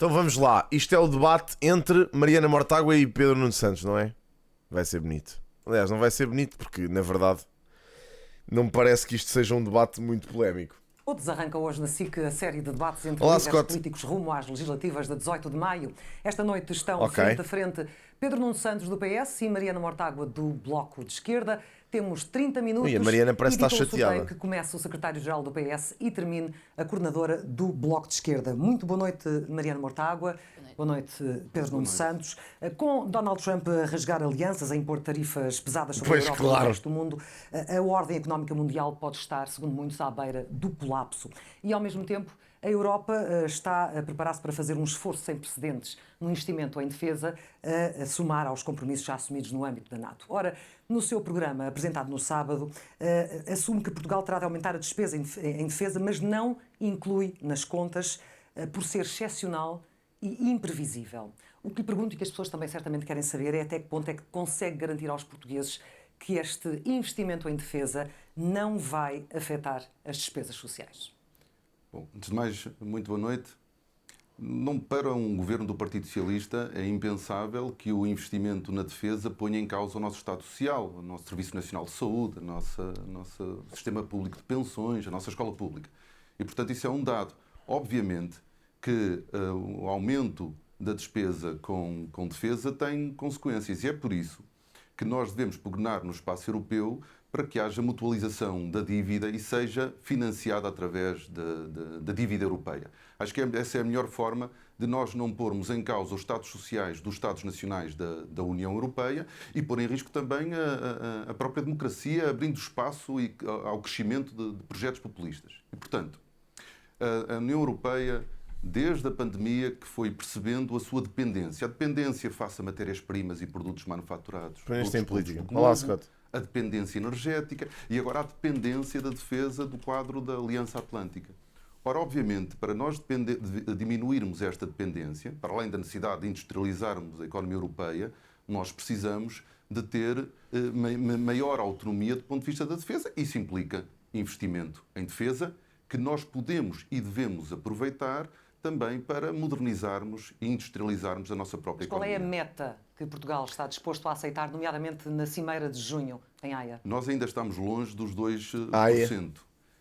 Então vamos lá. Isto é o debate entre Mariana Mortágua e Pedro Nuno Santos, não é? Vai ser bonito. Aliás, não vai ser bonito porque, na verdade, não me parece que isto seja um debate muito polémico. Todos arranca hoje na SIC a série de debates entre Olá, líderes Scott. políticos rumo às legislativas de 18 de maio. Esta noite estão Ok. frente a frente Pedro Nuno Santos do PS e Mariana Mortágua do Bloco de Esquerda. Temos 30 minutos Ui, a Mariana parece e estar ditou o sorteio chateada. que começa o secretário-geral do PS e termine a coordenadora do Bloco de Esquerda. Muito boa noite, Mariana Mortágua. Boa noite, Pedro Nuno Santos. Com Donald Trump a rasgar alianças, a impor tarifas pesadas sobre Pois, a Europa claro. e o resto do mundo, a ordem económica mundial pode estar, segundo muitos, à beira do colapso. E, ao mesmo tempo, a Europa está a preparar-se para fazer um esforço sem precedentes no investimento em defesa, a somar aos compromissos já assumidos no âmbito da NATO. Ora, no seu programa apresentado no sábado, assume que Portugal terá de aumentar a despesa em defesa, mas não inclui nas contas, por ser excepcional e imprevisível. O que lhe pergunto e que as pessoas também certamente querem saber é até que ponto é que consegue garantir aos portugueses que este investimento em defesa não vai afetar as despesas sociais. Bom, antes de mais, muito boa noite. Não, para um governo do Partido Socialista é impensável que o investimento na defesa ponha em causa o nosso Estado Social, o nosso Serviço Nacional de Saúde, o nosso sistema público de pensões, a nossa escola pública. E, portanto, isso é um dado. Obviamente que o aumento da despesa com defesa tem consequências e é por isso que nós devemos pugnar no espaço europeu para que haja mutualização da dívida e seja financiada através da dívida europeia. Acho que essa é a melhor forma de nós não pormos em causa os Estados sociais dos Estados nacionais da União Europeia e pôr em risco também a própria democracia, abrindo espaço ao crescimento de projetos populistas. E, portanto, a União Europeia, desde a pandemia, que foi percebendo a sua dependência. A dependência face a matérias-primas e produtos manufaturados. Isto em política. do Olá, globo, Scott. a dependência energética e agora a dependência da defesa do quadro da Aliança Atlântica. Ora, obviamente, para nós diminuirmos esta dependência, para além da necessidade de industrializarmos a economia europeia, nós precisamos de ter maior autonomia do ponto de vista da defesa. Isso implica investimento em defesa, que nós podemos e devemos aproveitar também para modernizarmos e industrializarmos a nossa própria Qual economia. é a meta que Portugal está disposto a aceitar, nomeadamente na Cimeira de junho, em Haia? Nós ainda estamos longe dos 2%.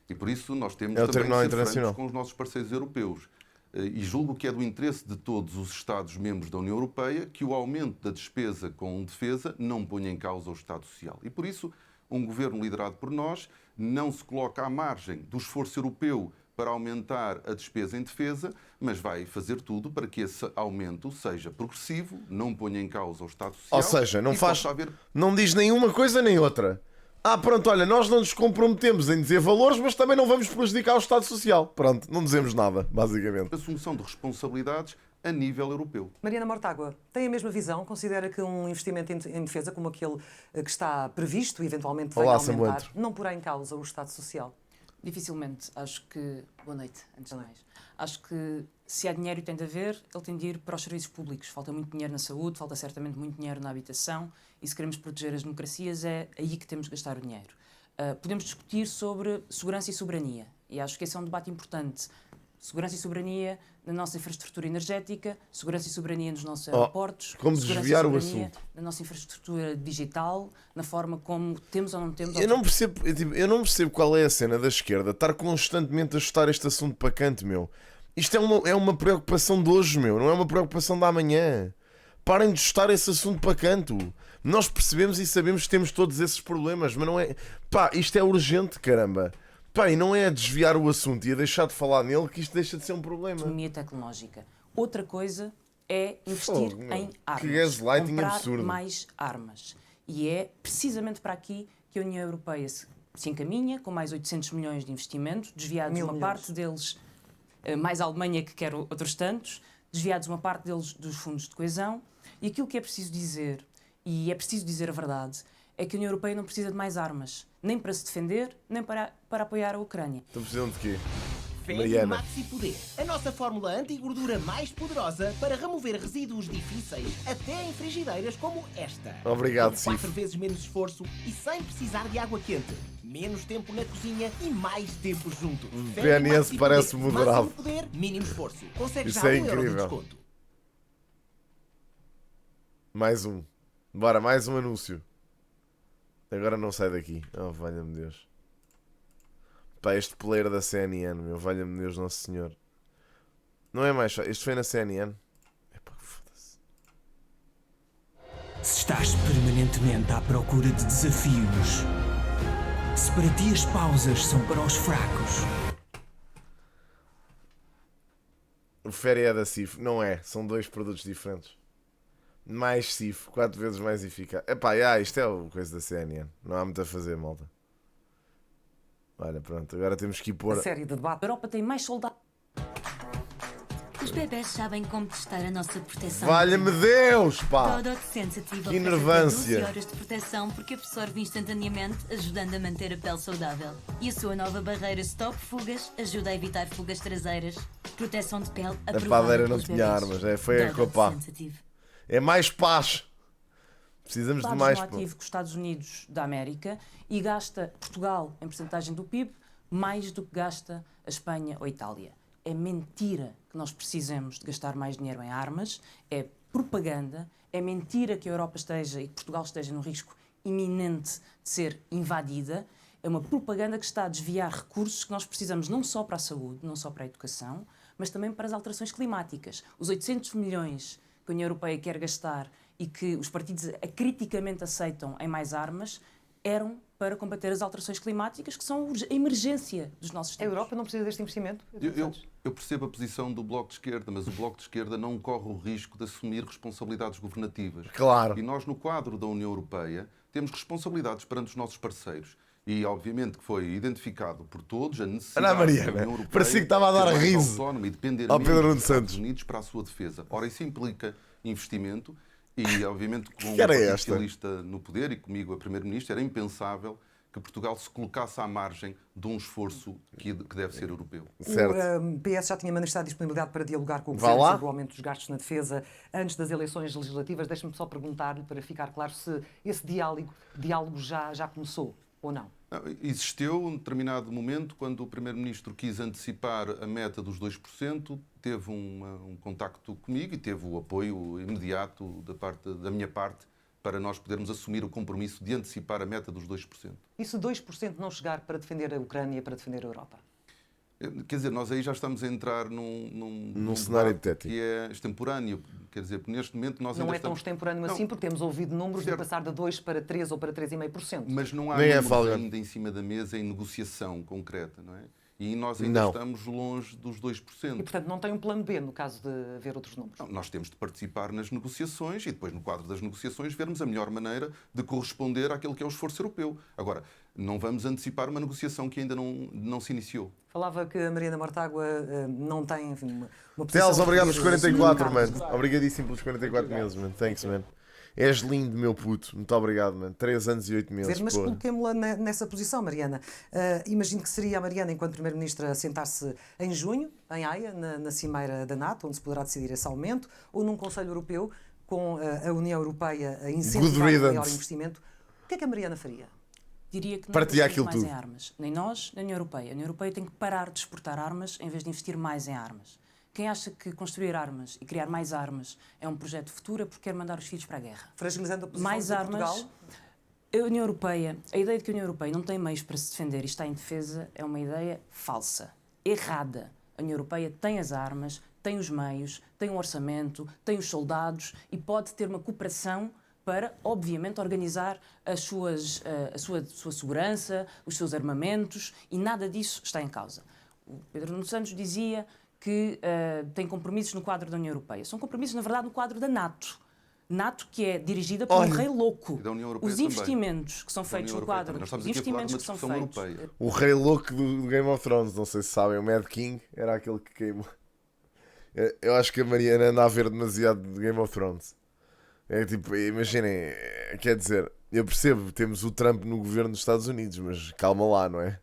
E por isso nós temos É o também Tribunal que ser francos Internacional. com os nossos parceiros europeus. E julgo que é do interesse de todos os Estados-membros da União Europeia que o aumento da despesa com defesa não ponha em causa o Estado Social. E por isso, um governo liderado por nós não se coloca à margem do esforço europeu para aumentar a despesa em defesa, mas vai fazer tudo para que esse aumento seja progressivo, não ponha em causa o Estado Social. Ou seja, não e faz, possa haver... não diz nenhuma coisa nem outra. Pronto, olha, nós não nos comprometemos em dizer valores, mas também não vamos prejudicar o Estado Social. Pronto, não dizemos nada, basicamente. assunção de responsabilidades a nível europeu. Mariana Mortágua, tem a mesma visão? Considera que um investimento em defesa como aquele que está previsto e eventualmente venha a aumentar não porá em causa o Estado Social? Dificilmente. Acho que... Boa noite, antes de mais. Acho que se há dinheiro e tem de haver, ele tem de ir para os serviços públicos. Falta muito dinheiro na saúde, falta certamente muito dinheiro na habitação e se queremos proteger as democracias é aí que temos de gastar o dinheiro. Podemos discutir sobre segurança e soberania e acho que esse é um debate importante. Segurança e soberania na nossa infraestrutura energética, segurança e soberania nos nossos aeroportos, como segurança desviar e o soberania assunto. na nossa infraestrutura digital, na forma como temos ou não temos... Eu não percebo qual é a cena da esquerda estar constantemente a chutar este assunto para canto, meu. Isto é uma preocupação de hoje, meu. Não é uma preocupação de amanhã. Parem de chutar esse assunto para canto. Nós percebemos e sabemos que temos todos esses problemas, mas não é... isto é urgente, caramba. E não é a desviar o assunto e a deixar de falar nele que isto deixa de ser um problema. Autonomia tecnológica. Outra coisa é investir em armas. Que gaslighting comprar absurdo. mais armas. E é precisamente para aqui que a União Europeia se encaminha, com mais 800 milhões de investimento, desviados uma parte deles, mais a Alemanha que quer outros tantos, desviados uma parte deles dos fundos de coesão. E aquilo que é preciso dizer, e é preciso dizer a verdade, é que a União Europeia não precisa de mais armas, nem para se defender, nem para apoiar a Ucrânia. Estão precisando de quê? Feri Mariana. Maxi Poder, a nossa fórmula anti-gordura mais poderosa para remover resíduos difíceis até em frigideiras como esta. Obrigado, Com 4 Cif. vezes menos esforço e sem precisar de água quente. Menos tempo na cozinha e mais tempo junto. Feri PNS Maxi parece Poder. moderado. Máximo poder, mínimo esforço. Consegue Isso já é €1 de incrível. desconto. Mais um. Bora, mais um anúncio. Agora não sai daqui. Oh, valha-me Deus. Pá, este player da CNN, meu. Valha-me Deus, Nosso Senhor. Não é mais... Este foi na CNN? Epá, foda-se. Se estás permanentemente à procura de desafios, se para ti as pausas são para os fracos, O Feri é da Cif. Não é. São dois produtos diferentes. Mais Cif. 4 vezes mais eficaz. Epá, isto é o coisa da CNN. Não há muito a fazer, malta. Olha, pronto. Agora temos que ir A pôr... série de debate. A Europa tem mais soldados. Os bebés sabem como testar a nossa proteção. Valha-me Deus, pá! Todo Sensitive Que oferece enervância. 12 horas de proteção porque absorve instantaneamente, ajudando a manter a pele saudável. E a sua nova barreira Stop Fugas ajuda a evitar fugas traseiras. Proteção de pele A aprovada padeira não pelos tinha bebés. armas. Foi a Todo Copa. Sensitive. É mais paz. Precisamos de Dados mais no paz. ativo com os Estados Unidos da América e gasta Portugal, em porcentagem do PIB, mais do que gasta a Espanha ou a Itália. É mentira que nós precisemos de gastar mais dinheiro em armas, é propaganda, é mentira que a Europa esteja e que Portugal esteja num risco iminente de ser invadida, é uma propaganda que está a desviar recursos que nós precisamos não só para a saúde, não só para a educação, mas também para as alterações climáticas. Os 800 milhões que a União Europeia quer gastar e que os partidos criticamente aceitam em mais armas eram para combater as alterações climáticas, que são a emergência dos nossos A tempos. Europa não precisa deste investimento? Eu percebo a posição do Bloco de Esquerda, mas o Bloco de Esquerda não corre o risco de assumir responsabilidades governativas. Claro. E nós, no quadro da União Europeia, temos responsabilidades perante os nossos parceiros. E, obviamente, que foi identificado por todos a necessidade Olha a Mariana, da União Europeia parecia que estava a dar ser mais riso autónoma e depender ao menos Pedro Nuno dos Estados Santos. Unidos para a sua defesa. Ora, isso implica investimento e, obviamente, com o Que era Partido esta? Socialista no poder e comigo a Primeiro-Ministro, era impensável que Portugal se colocasse à margem de um esforço que deve ser europeu. Certo. O PS já tinha manifestado disponibilidade para dialogar com o Vá Governo lá. sobre o aumento dos gastos na defesa antes das eleições legislativas. Deixe-me só perguntar-lhe, para ficar claro, se esse diálogo já começou ou não. Existiu um determinado momento quando o Primeiro-Ministro quis antecipar a meta dos 2%, teve um contacto comigo e teve o apoio imediato da minha parte para nós podermos assumir o compromisso de antecipar a meta dos 2%. E se 2% não chegar para defender a Ucrânia, para defender a Europa? Quer dizer, nós aí já estamos a entrar num cenário debate hipotético. que é extemporâneo. Quer dizer, neste momento nós Não ainda é tão estamos... extemporâneo Não. assim, porque temos ouvido números de Certo. passar de 2 para 3 ou para 3,5%. Mas não há Nem é números folga. ainda em cima da mesa em negociação concreta, não é? E nós ainda Não. estamos longe dos 2%. E, portanto, não tem um plano B no caso de haver outros números. Não, nós temos de participar nas negociações e depois, no quadro das negociações, vermos a melhor maneira de corresponder àquilo que é o esforço europeu. Agora, não vamos antecipar uma negociação que ainda não se iniciou. Falava que a Mariana Mortágua não tem, enfim, uma posição... Teles, obrigado pelos de- 44, de- mano. Obrigadíssimo pelos 44 meses, mano. Thanks, man. És lindo, meu puto. Muito obrigado, mano. 3 anos e 8 meses. Mas Pô. coloquemos-la nessa posição, Mariana. Imagino que seria a Mariana, enquanto Primeira-Ministra, a sentar-se em junho, em Haia, na cimeira da NATO, onde se poderá decidir esse aumento, ou num Conselho Europeu, com a União Europeia a incentivar Good o maior riddance. investimento. O que é que a Mariana faria? Diria que não Partilhar investimos aquilo mais tudo. em armas. Nem nós, nem a União Europeia. A União Europeia tem que parar de exportar armas em vez de investir mais em armas. Quem acha que construir armas e criar mais armas é um projeto futuro é porque quer mandar os filhos para a guerra. Fragilizando a posição Mais de armas. Portugal? A União Europeia, a ideia de que a União Europeia não tem meios para se defender e está em defesa é uma ideia falsa, errada. A União Europeia tem as armas, tem os meios, tem um orçamento, tem os soldados e pode ter uma cooperação para, obviamente, organizar a sua segurança, os seus armamentos, e nada disso está em causa. O Pedro Nuno Santos dizia que tem compromissos no quadro da União Europeia. São compromissos, na verdade, no quadro da NATO. NATO, que é dirigida por um Olha. rei louco. E da União Europeia Os também. investimentos que são Da feitos União no Europeia quadro, também. Nós estamos os aqui a falar de investimentos uma que são discussão feitos. europeia. O rei louco do Game of Thrones, não sei se sabem, o Mad King era aquele que queimou. Eu acho que a Mariana anda a ver demasiado de Game of Thrones. É tipo, imaginem, quer dizer, eu percebo, temos o Trump no governo dos Estados Unidos, mas calma lá, não é?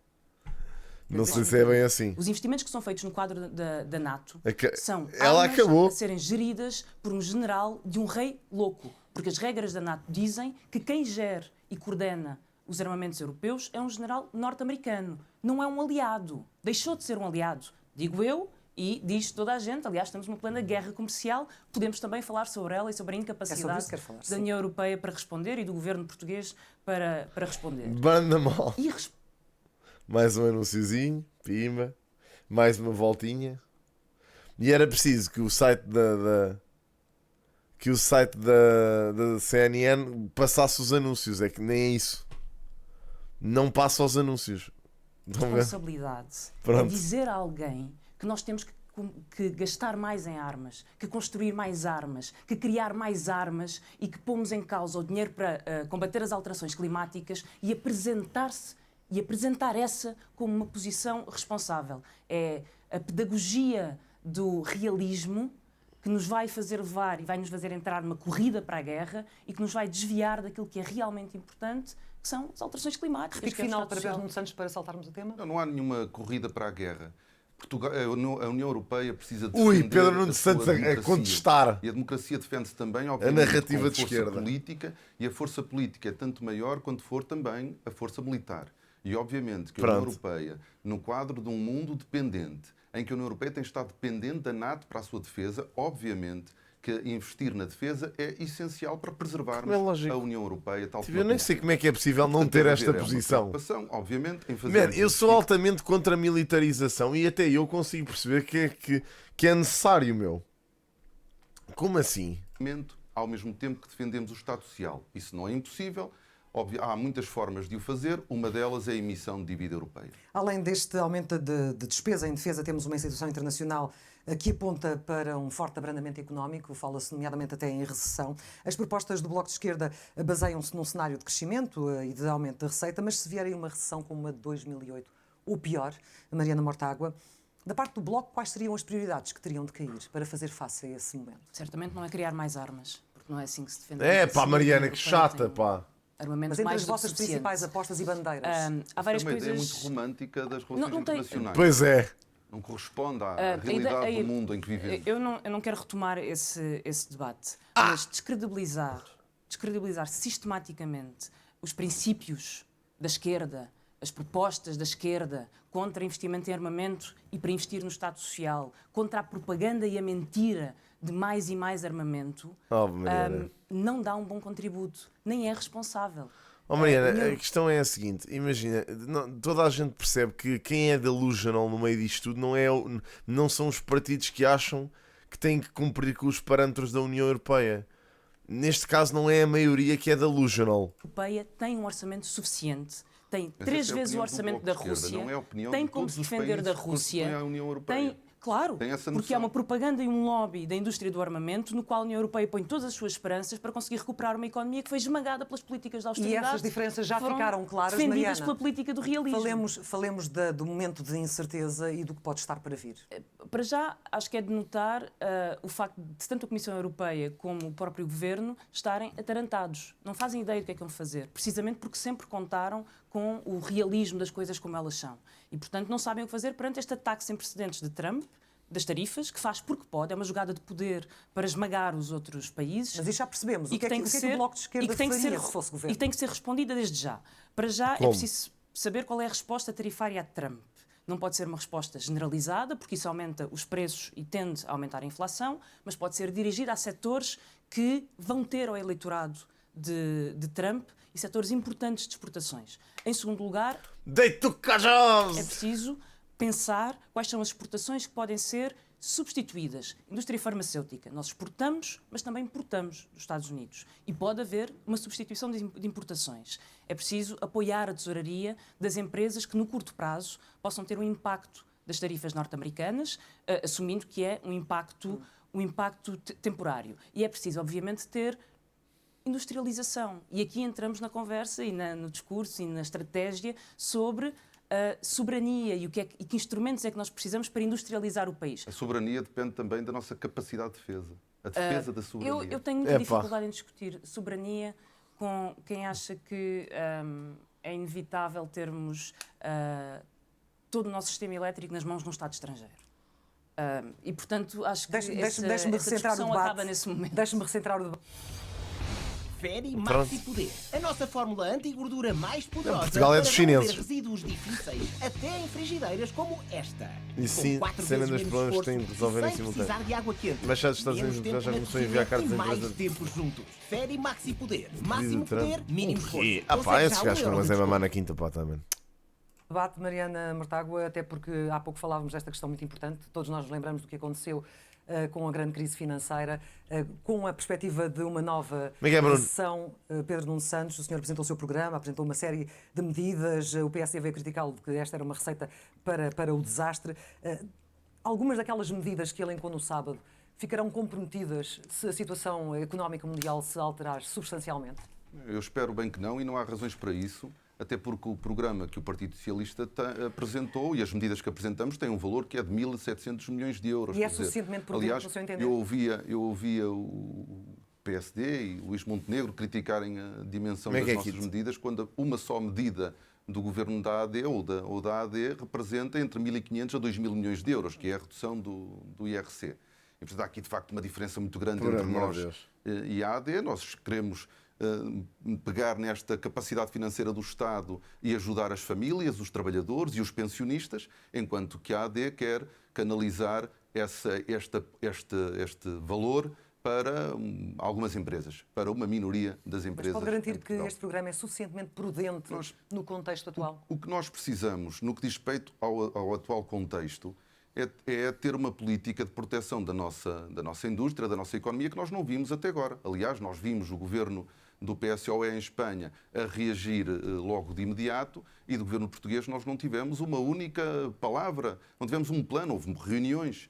Não sei se é bem assim. Os investimentos que são feitos no quadro da NATO são Ela armas acabou. a serem geridas por um general de um rei louco. Porque as regras da NATO dizem que quem gere e coordena os armamentos europeus é um general norte-americano. Não é um aliado. Deixou de ser um aliado, digo eu, e diz toda a gente. Aliás, estamos numa plena guerra comercial. Podemos também falar sobre ela e sobre a incapacidade da União Europeia para responder e do governo português para responder. Banda mal. Mais um anunciozinho, pimba, mais uma voltinha. E era preciso que o site da CNN passasse os anúncios. É que nem é isso. Não passa os anúncios. Responsabilidade é dizer a alguém que nós temos que gastar mais em armas, que construir mais armas, que criar mais armas e que pomos em causa o dinheiro para combater as alterações climáticas e apresentar essa como uma posição responsável. É a pedagogia do realismo que nos vai fazer levar e vai nos fazer entrar numa corrida para a guerra e que nos vai desviar daquilo que é realmente importante, que são as alterações climáticas. Repique final para Pedro Nuno Santos para saltarmos o tema. Não há nenhuma corrida para a guerra. A União Europeia precisa defender Pedro Nuno Santos a contestar. E a democracia defende-se também, obviamente, a narrativa de força esquerda política, e a força política é tanto maior quanto for também a força militar. E obviamente que a União Europeia, no quadro de um mundo dependente, em que a União Europeia tem estado dependente da NATO para a sua defesa, obviamente que investir na defesa é essencial para preservarmos a União Europeia. Tal eu nem sei como é que é possível não ter esta posição. Obviamente, em fazer eu sou altamente contra a militarização e até eu consigo perceber que é necessário, meu. Como assim? Ao mesmo tempo que defendemos o Estado Social. Isso não é impossível. Há muitas formas de o fazer, uma delas é a emissão de dívida europeia. Além deste aumento de despesa em defesa, temos uma instituição internacional que aponta para um forte abrandamento económico, fala-se nomeadamente até em recessão. As propostas do Bloco de Esquerda baseiam-se num cenário de crescimento e de aumento da receita, mas se vier aí uma recessão como a de 2008, ou pior, Mariana Mortágua, da parte do Bloco, quais seriam as prioridades que teriam de cair para fazer face a esse momento? Certamente não é criar mais armas, porque não é assim que se defende. Mariana, que chata, pá. Mas entre as vossas principais apostas e bandeiras? Há várias coisas... É uma ideia muito romântica das relações internacionais. Pois é. Não corresponde à realidade do mundo em que vivemos. Eu não quero retomar esse debate, mas descredibilizar sistematicamente os princípios da esquerda, as propostas da esquerda contra investimento em armamento e para investir no Estado Social, contra a propaganda e a mentira de mais e mais armamento, não dá um bom contributo, nem é responsável. Mariana, a questão é a seguinte, imagina, toda a gente percebe que quem é delusional no meio disto tudo não são os partidos que acham que têm que cumprir com os parâmetros da União Europeia. Neste caso não é a maioria que é delusional. A Europeia tem um orçamento suficiente, tem 3 vezes o orçamento da Rússia, tem como se defender da Rússia, claro, porque há uma propaganda e um lobby da indústria do armamento no qual a União Europeia põe todas as suas esperanças para conseguir recuperar uma economia que foi esmagada pelas políticas da austeridade. E essas diferenças já ficaram claras, defendidas Mariana, pela política do realismo. Falemos do momento de incerteza e do que pode estar para vir. Para já, acho que é de notar o facto de tanto a Comissão Europeia como o próprio Governo estarem atarantados. Não fazem ideia do que é que vão fazer, precisamente porque sempre contaram com o realismo das coisas como elas são. E, portanto, não sabem o que fazer perante este ataque sem precedentes de Trump, das tarifas, que faz porque pode, é uma jogada de poder para esmagar os outros países. Mas isso já percebemos. O que é que o Bloco de Esquerda faria se fosse governo? E que tem que ser respondida desde já. Para já é preciso saber qual é a resposta tarifária a Trump. Não pode ser uma resposta generalizada, porque isso aumenta os preços e tende a aumentar a inflação, mas pode ser dirigida a setores que vão ter ao eleitorado de Trump e setores importantes de exportações. Em segundo lugar, é preciso pensar quais são as exportações que podem ser substituídas. Indústria farmacêutica. Nós exportamos, mas também importamos dos Estados Unidos. E pode haver uma substituição de importações. É preciso apoiar a tesouraria das empresas que, no curto prazo, possam ter um impacto das tarifas norte-americanas, assumindo que é um impacto temporário. E é preciso, obviamente, ter industrialização. E aqui entramos na conversa e no discurso e na estratégia sobre soberania e que instrumentos é que nós precisamos para industrializar o país. A soberania depende também da nossa capacidade de defesa. A defesa da soberania. Eu tenho muita dificuldade em discutir soberania com quem acha que é inevitável termos todo o nosso sistema elétrico nas mãos de um Estado estrangeiro. E, portanto, acho que Deixe-me essa recentrar o discussão debate. acaba nesse momento. Deixe-me recentrar o debate. Fere Pronto. Maxi Poder, a nossa fórmula anti-gordura mais poderosa Portugal é para dos remover chineses. resíduos difíceis até em frigideiras como esta. E Com sim, 4 cena vezes dos menos problemas que têm de esforço resolver em sem simultâneo. precisar de água quente. Mas já os Estados Menos Unidos já tempo na começou a enviar cozinha cartas e da mais empresa. tempo juntos. Fere Maxi Poder. Máximo Trump. poder, mínimo O esforço. quê? Ah pá, Consegue esses já gajos €1 estão a de fazer desconto. mamar na quinta, pá, também. Debate, Mariana Mortágua, até porque há pouco falávamos desta questão muito importante. Todos nós nos lembramos do que aconteceu com a grande crise financeira, com a perspectiva de uma nova Como é que é, Bruno? recessão. Pedro Nuno Santos, o senhor apresentou o seu programa, apresentou uma série de medidas, o PSD veio criticá-lo de que esta era uma receita para o desastre. Algumas daquelas medidas que ele elencou no sábado ficarão comprometidas se a situação económica mundial se alterar substancialmente? Eu espero bem que não, e não há razões para isso, até porque o programa que o Partido Socialista apresentou e as medidas que apresentamos têm um valor que é de 1.700 milhões de euros. E é Quer dizer, suficientemente prudente, aliás, no seu entender? eu ouvia o PSD e Luís Montenegro criticarem a dimensão Como é das que é nossas aquilo? medidas, quando uma só medida do governo da AD ou da AD representa entre 1.500 a 2.000 milhões de euros, que é a redução do IRC. E, portanto, há aqui, de facto, uma diferença muito grande Por entre amor nós de Deus. e a AD. Nós queremos pegar nesta capacidade financeira do Estado e ajudar as famílias, os trabalhadores e os pensionistas, enquanto que a AD quer canalizar este valor para algumas empresas, para uma minoria das Mas empresas. pode garantir em que Portugal. este programa é suficientemente prudente no contexto atual? O que nós precisamos, no que diz respeito ao atual contexto, é ter uma política de proteção da nossa indústria, da nossa economia, que nós não vimos até agora. Aliás, nós vimos o governo do PSOE em Espanha a reagir logo de imediato, e do governo português nós não tivemos uma única palavra, não tivemos um plano, houve reuniões.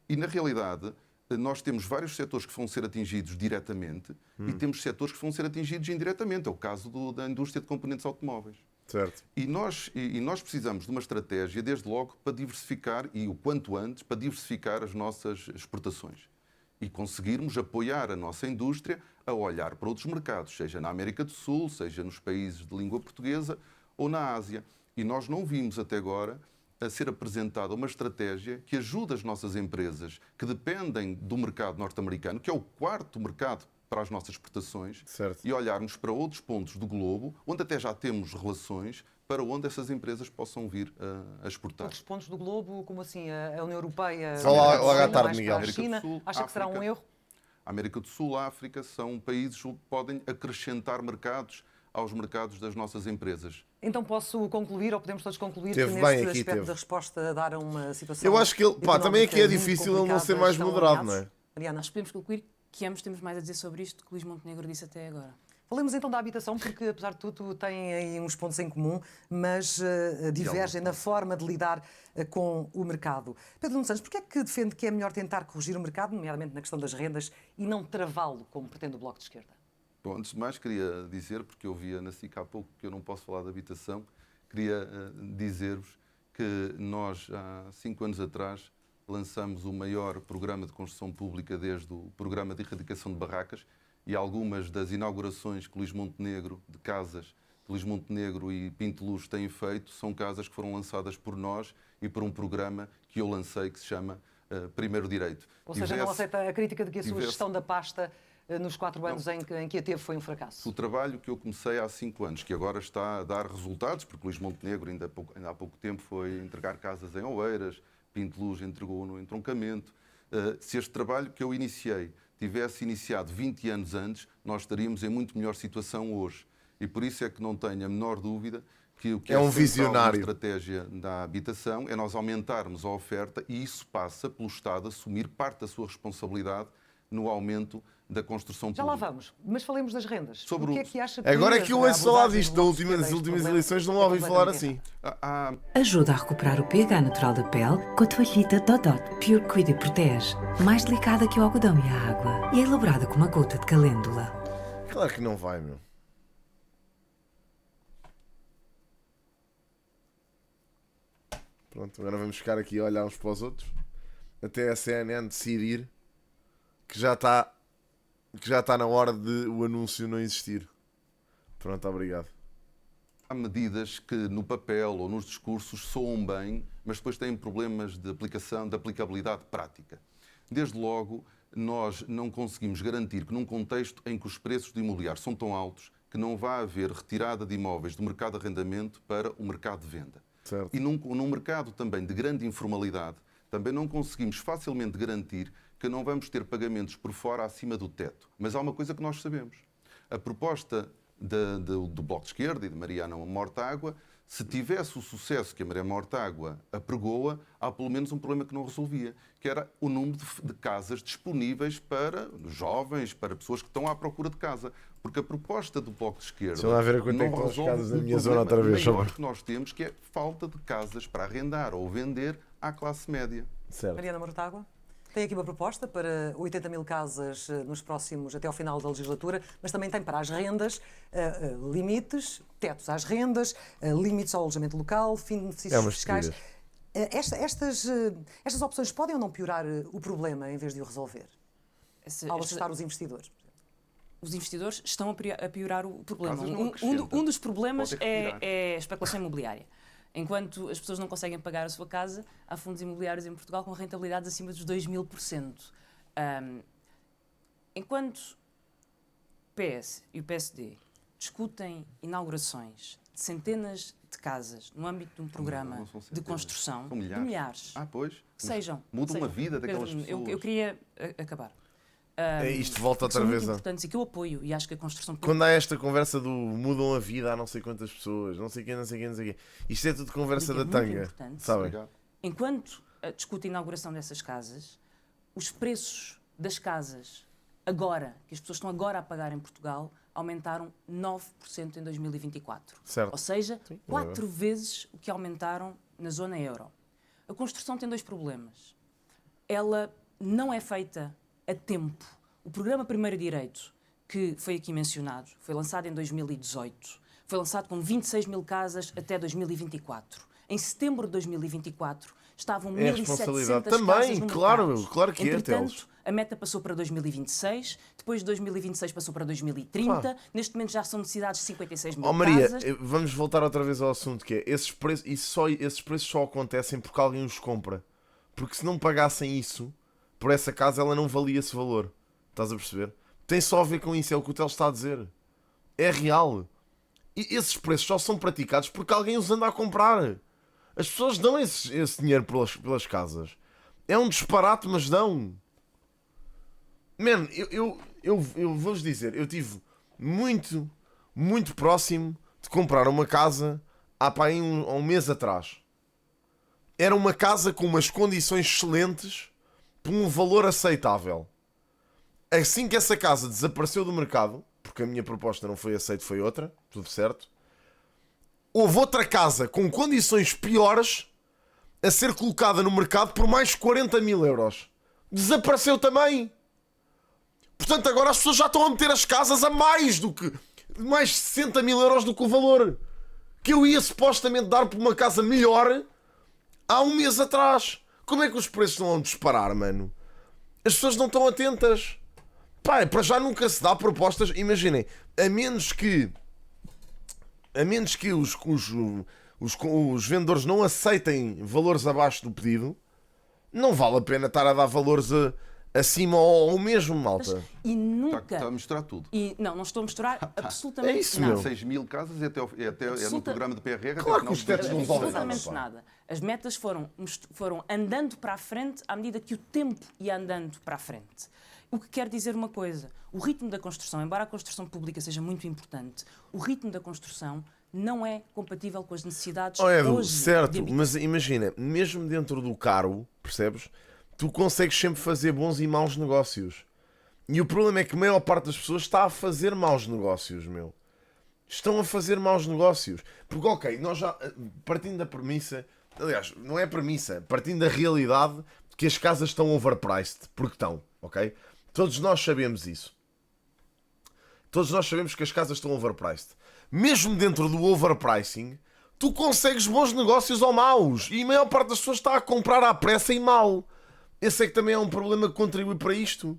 E, na realidade, nós temos vários setores que vão ser atingidos diretamente e temos setores que vão ser atingidos indiretamente. É o caso da indústria de componentes automóveis. Certo. E nós precisamos de uma estratégia, desde logo, para diversificar, e o quanto antes, para diversificar as nossas exportações. E conseguirmos apoiar a nossa indústria a olhar para outros mercados, seja na América do Sul, seja nos países de língua portuguesa ou na Ásia. E nós não vimos até agora a ser apresentada uma estratégia que ajude as nossas empresas que dependem do mercado norte-americano, que é o quarto mercado para as nossas exportações, Certo. e olharmos para outros pontos do globo, onde até já temos relações, para onde essas empresas possam vir a exportar. Outros pontos do globo, como assim a União Europeia, Olá, a logo à China, tarde, mais Miguel. para a América do China, Sul, acha que será um África. erro? A América do Sul, a África, são países que podem acrescentar mercados aos mercados das nossas empresas. Então posso concluir, ou podemos todos concluir, Teve que bem neste aqui, aspecto teve. da resposta dar a uma situação Eu acho que ele, pá, também aqui é económica muito difícil ele não ser complicada, mais estão moderado, alinhados? não é? Mariana, Nós podemos concluir que ambos temos mais a dizer sobre isto que Luís Montenegro disse até agora. falemos então da habitação, porque apesar de tudo têm aí uns pontos em comum, mas divergem na forma de lidar com o mercado. Pedro Nuno Santos, porquê é que defende que é melhor tentar corrigir o mercado, nomeadamente na questão das rendas, e não travá-lo, como pretende o Bloco de Esquerda? Bom, antes de mais, queria dizer, porque eu via na SIC há pouco que eu não posso falar de habitação, queria dizer-vos que nós, há 5 anos atrás, lançamos o maior programa de construção pública desde o programa de erradicação de barracas, e algumas das inaugurações que Luís Montenegro, de casas que Luís Montenegro e Pinto Luz têm feito, são casas que foram lançadas por nós e por um programa que eu lancei que se chama Primeiro Direito. Ou seja, não aceita a crítica de que a sua tivesse- gestão da pasta nos 4 anos em que a teve foi um fracasso? O trabalho que eu comecei há 5 anos, que agora está a dar resultados, porque Luís Montenegro ainda há pouco tempo foi entregar casas em Oeiras, Pinto Luz entregou no entroncamento. Se este trabalho que eu iniciei tivesse iniciado 20 anos antes, nós estaríamos em muito melhor situação hoje. E por isso é que não tenho a menor dúvida que o que É um central na visionário. estratégia da habitação é nós aumentarmos a oferta, e isso passa pelo Estado assumir parte da sua responsabilidade no aumento da construção Já pública. lá vamos, mas falemos das rendas. Sobre o que o- é que acha que Agora é que eu a ouço falar abordagem disto, do Bloco de nas Esquerda a este últimas problema eleições não é ouvi falar completamente assim. errado? Ajuda a recuperar o pH natural da pele com a toalhita Dodot Pure Cuida e Protege. Mais delicada que o algodão e a água. E é elaborada com uma gota de calêndula. Claro que não vai, meu. Pronto, agora vamos ficar aqui a olhar uns para os outros. Até a CNN decidir que já está na hora de o anúncio não existir. Pronto, obrigado. Há medidas que no papel ou nos discursos soam bem, mas depois têm problemas de aplicação, de aplicabilidade prática. Desde logo, nós não conseguimos garantir que num contexto em que os preços do imobiliário são tão altos que não vai haver retirada de imóveis do mercado de arrendamento para o mercado de venda. Certo. E num mercado também de grande informalidade, também não conseguimos facilmente garantir que não vamos ter pagamentos por fora acima do teto. Mas há uma coisa que nós sabemos. A proposta do Bloco de Esquerda e de Mariana Mortágua, se tivesse o sucesso que a Mariana Mortágua apregoa, há pelo menos um problema que não resolvia, que era o número de casas disponíveis para jovens, para pessoas que estão à procura de casa. Porque a proposta do Bloco de Esquerda Deixa lá ver quanto é que estão as casas na minha zona outra vez. maior que nós temos, que é falta de casas para arrendar ou vender à classe média. Certo. Mariana Mortágua, tem aqui uma proposta para 80 mil casas nos próximos, até ao final da legislatura, mas também tem para as rendas limites, tetos às rendas, limites ao alojamento local, fim de benefícios fiscais. Estas opções podem ou não piorar o problema em vez de o resolver? Ao assustar os investidores? Os investidores estão a piorar o problema. Casas não acrescentam. Um dos problemas Pode retirar. é a especulação imobiliária. Enquanto as pessoas não conseguem pagar a sua casa, há fundos imobiliários em Portugal com rentabilidades acima dos 2000%. Enquanto o PS e o PSD discutem inaugurações de centenas de casas no âmbito de um programa Não são de centenas, construção, são de milhares, Ah, pois. que sejam. Mudam sejam. a vida daquelas Pedro, pessoas. eu queria acabar. Isto volta Que são outra muito vez a... importantes e que eu apoio, e acho que a construção Quando há esta conversa do mudam a vida a não sei quantas pessoas, não sei quem, não sei quem, não sei quem. Isto é tudo conversa Muito da tanga, importante. sabem? Obrigado. Enquanto discute a inauguração dessas casas, os preços das casas, agora, que as pessoas estão agora a pagar em Portugal, aumentaram 9% em 2024. Certo. Ou seja, 4 vezes o que aumentaram na zona euro. A construção tem 2 problemas. Ela não é feita a tempo. O programa Primeiro Direito, que foi aqui mencionado, foi lançado em 2018. Foi lançado com 26 mil casas até 2024. Em setembro de 2024 estavam É a 1.700 responsabilidade casas também, no claro, mercado. claro que é, Entretanto, Teles. a meta passou para 2026, depois de 2026 passou para 2030, Ah. neste momento já são necessidades de 56 mil Oh Maria, casas. vamos voltar outra vez ao assunto que é, esses preços só acontecem porque alguém os compra. Porque se não pagassem isso, por essa casa ela não valia esse valor. Estás a perceber? Tem só a ver com isso, é o que o Teles está a dizer. É real. E esses preços só são praticados porque alguém os anda a comprar. As pessoas dão esse dinheiro pelas casas. É um disparate, mas dão. Man, eu vou-vos dizer, eu estive muito, muito próximo de comprar uma casa há um mês atrás. Era uma casa com umas condições excelentes por um valor aceitável. Assim que essa casa desapareceu do mercado, porque a minha proposta não foi aceita, foi outra, tudo certo, houve outra casa com condições piores a ser colocada no mercado por mais 40 mil euros. Desapareceu também. Portanto, agora as pessoas já estão a meter as casas a mais 60 mil euros do que o valor que eu ia supostamente dar por uma casa melhor há um mês atrás. Como é que os preços estão a disparar, mano? As pessoas não estão atentas. Pá, para já nunca se dá propostas. Imaginem, a menos que os vendedores não aceitem valores abaixo do pedido, não vale a pena estar a dar valores acima ou mesmo, malta. E nunca... Está a misturar tudo. E, não estou a misturar absolutamente É isso, nada. meu. 6 mil casas e é no programa de PRR. Claro até que os tetos não valem nada. Absolutamente nada. As metas foram andando para a frente à medida que o tempo ia andando para a frente. O que quer dizer uma coisa, o ritmo da construção, embora a construção pública seja muito importante, o ritmo da construção não é compatível com as necessidades hoje certo, de habitação. mas imagina, mesmo dentro do caro, percebes? Tu consegues sempre fazer bons e maus negócios. E o problema é que a maior parte das pessoas está a fazer maus negócios, meu. Estão a fazer maus negócios. Porque, ok, nós já, partindo da premissa, aliás, não é premissa, partindo da realidade que as casas estão overpriced, porque estão, ok? Todos nós sabemos isso. Todos nós sabemos que as casas estão overpriced. Mesmo dentro do overpricing, tu consegues bons negócios ou maus. E a maior parte das pessoas está a comprar à pressa e mal. Esse é que também é um problema que contribui para isto.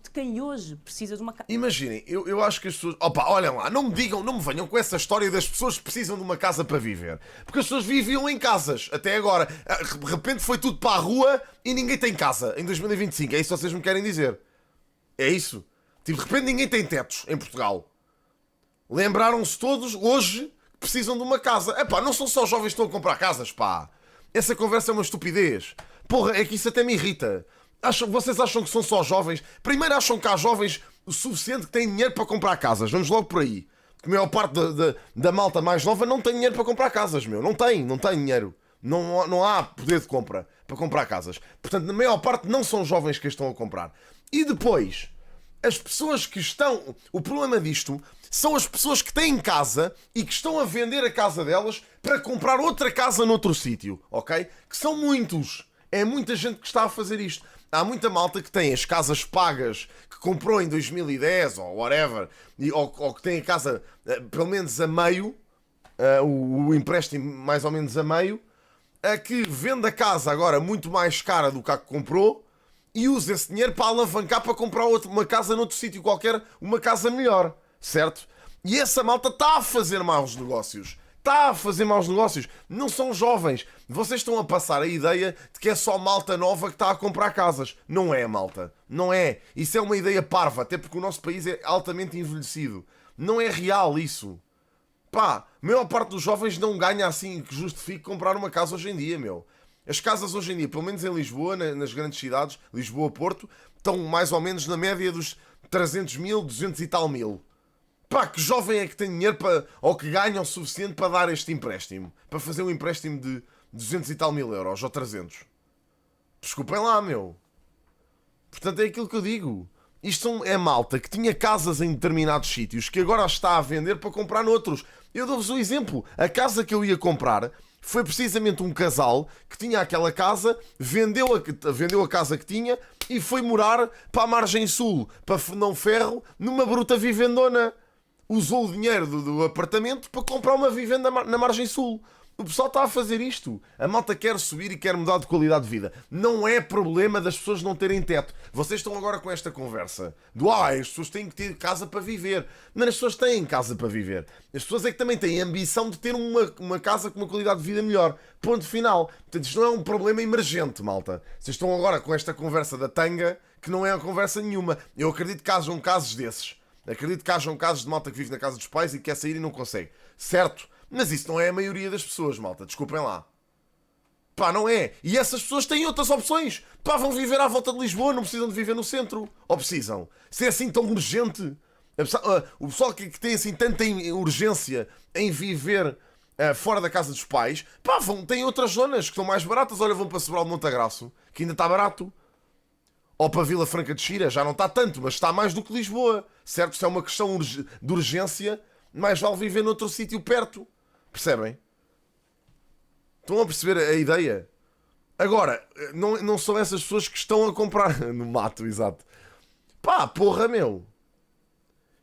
De quem hoje precisa de uma casa. Imaginem, eu acho que as pessoas... Opa, olhem lá, não me digam, não me venham com essa história das pessoas que precisam de uma casa para viver. Porque as pessoas viviam em casas, até agora. De repente foi tudo para a rua e ninguém tem casa em 2025. É isso que vocês me querem dizer? É isso? Tipo, de repente ninguém tem tetos em Portugal. Lembraram-se todos, hoje, que precisam de uma casa. Epá, não são só jovens que estão a comprar casas, pá. Essa conversa é uma estupidez. Porra, é que isso até me irrita. Vocês acham que são só jovens? Primeiro acham que há jovens o suficiente que têm dinheiro para comprar casas. Vamos logo por aí. Porque a maior parte da malta mais nova não tem dinheiro para comprar casas, meu. Não tem dinheiro. Não há poder de compra para comprar casas. Portanto, na maior parte não são jovens que as estão a comprar. E depois, as pessoas que estão... O problema disto são as pessoas que têm casa e que estão a vender a casa delas para comprar outra casa noutro sítio, ok? Que são muitos. É muita gente que está a fazer isto. Há muita malta que tem as casas pagas que comprou em 2010 ou whatever, ou que tem a casa pelo menos a meio, o empréstimo mais ou menos a meio, que vende a casa agora muito mais cara do que a que comprou e usa esse dinheiro para alavancar para comprar uma casa noutro sítio qualquer, uma casa melhor, certo? E essa malta está a fazer maus negócios. Está a fazer maus negócios. Não são jovens. Vocês estão a passar a ideia de que é só malta nova que está a comprar casas. Não é, malta. Não é. Isso é uma ideia parva, até porque o nosso país é altamente envelhecido. Não é real isso. Pá, a maior parte dos jovens não ganha assim que justifique comprar uma casa hoje em dia, meu. As casas hoje em dia, pelo menos em Lisboa, nas grandes cidades, Lisboa, Porto, estão mais ou menos na média dos 300 mil, 200 e tal mil. Pá, que jovem é que tem dinheiro para, ou que ganha o suficiente para dar este empréstimo? Para fazer um empréstimo de 200 e tal mil euros, ou 300? Desculpem lá, meu. Portanto, é aquilo que eu digo. Isto é malta que tinha casas em determinados sítios que agora está a vender para comprar noutros. Eu dou-vos um exemplo. A casa que eu ia comprar foi precisamente um casal que tinha aquela casa, vendeu a casa que tinha e foi morar para a Margem Sul, para Fernão Ferro, numa bruta vivendona. Usou o dinheiro do apartamento para comprar uma vivenda na Margem Sul. O pessoal está a fazer isto. A malta quer subir e quer mudar de qualidade de vida. Não é problema das pessoas não terem teto. Vocês estão agora com esta conversa do as pessoas têm que ter casa para viver. Mas as pessoas têm casa para viver. As pessoas é que também têm a ambição de ter uma casa com uma qualidade de vida melhor. Ponto final. Portanto, isto não é um problema emergente, malta. Vocês estão agora com esta conversa da tanga que não é uma conversa nenhuma. Eu acredito que hajam casos desses. Acredito que hajam casos de malta que vive na casa dos pais e que quer sair e não consegue. Certo? Mas isso não é a maioria das pessoas, malta. Desculpem lá. Pá, não é. E essas pessoas têm outras opções. Pá, vão viver à volta de Lisboa, não precisam de viver no centro. Ou precisam? Se é assim tão urgente. O pessoal que tem assim tanta urgência em viver fora da casa dos pais, pá, têm outras zonas que estão mais baratas. Olha, vão para Sobral de Montagraço, que ainda está barato. Ou para Vila Franca de Xira, já não está tanto, mas está mais do que Lisboa. Certo? Se é uma questão de urgência, mais vale viver noutro sítio perto. Percebem? Estão a perceber a ideia? Agora, não são essas pessoas que estão a comprar no mato, exato. Pá, porra, meu.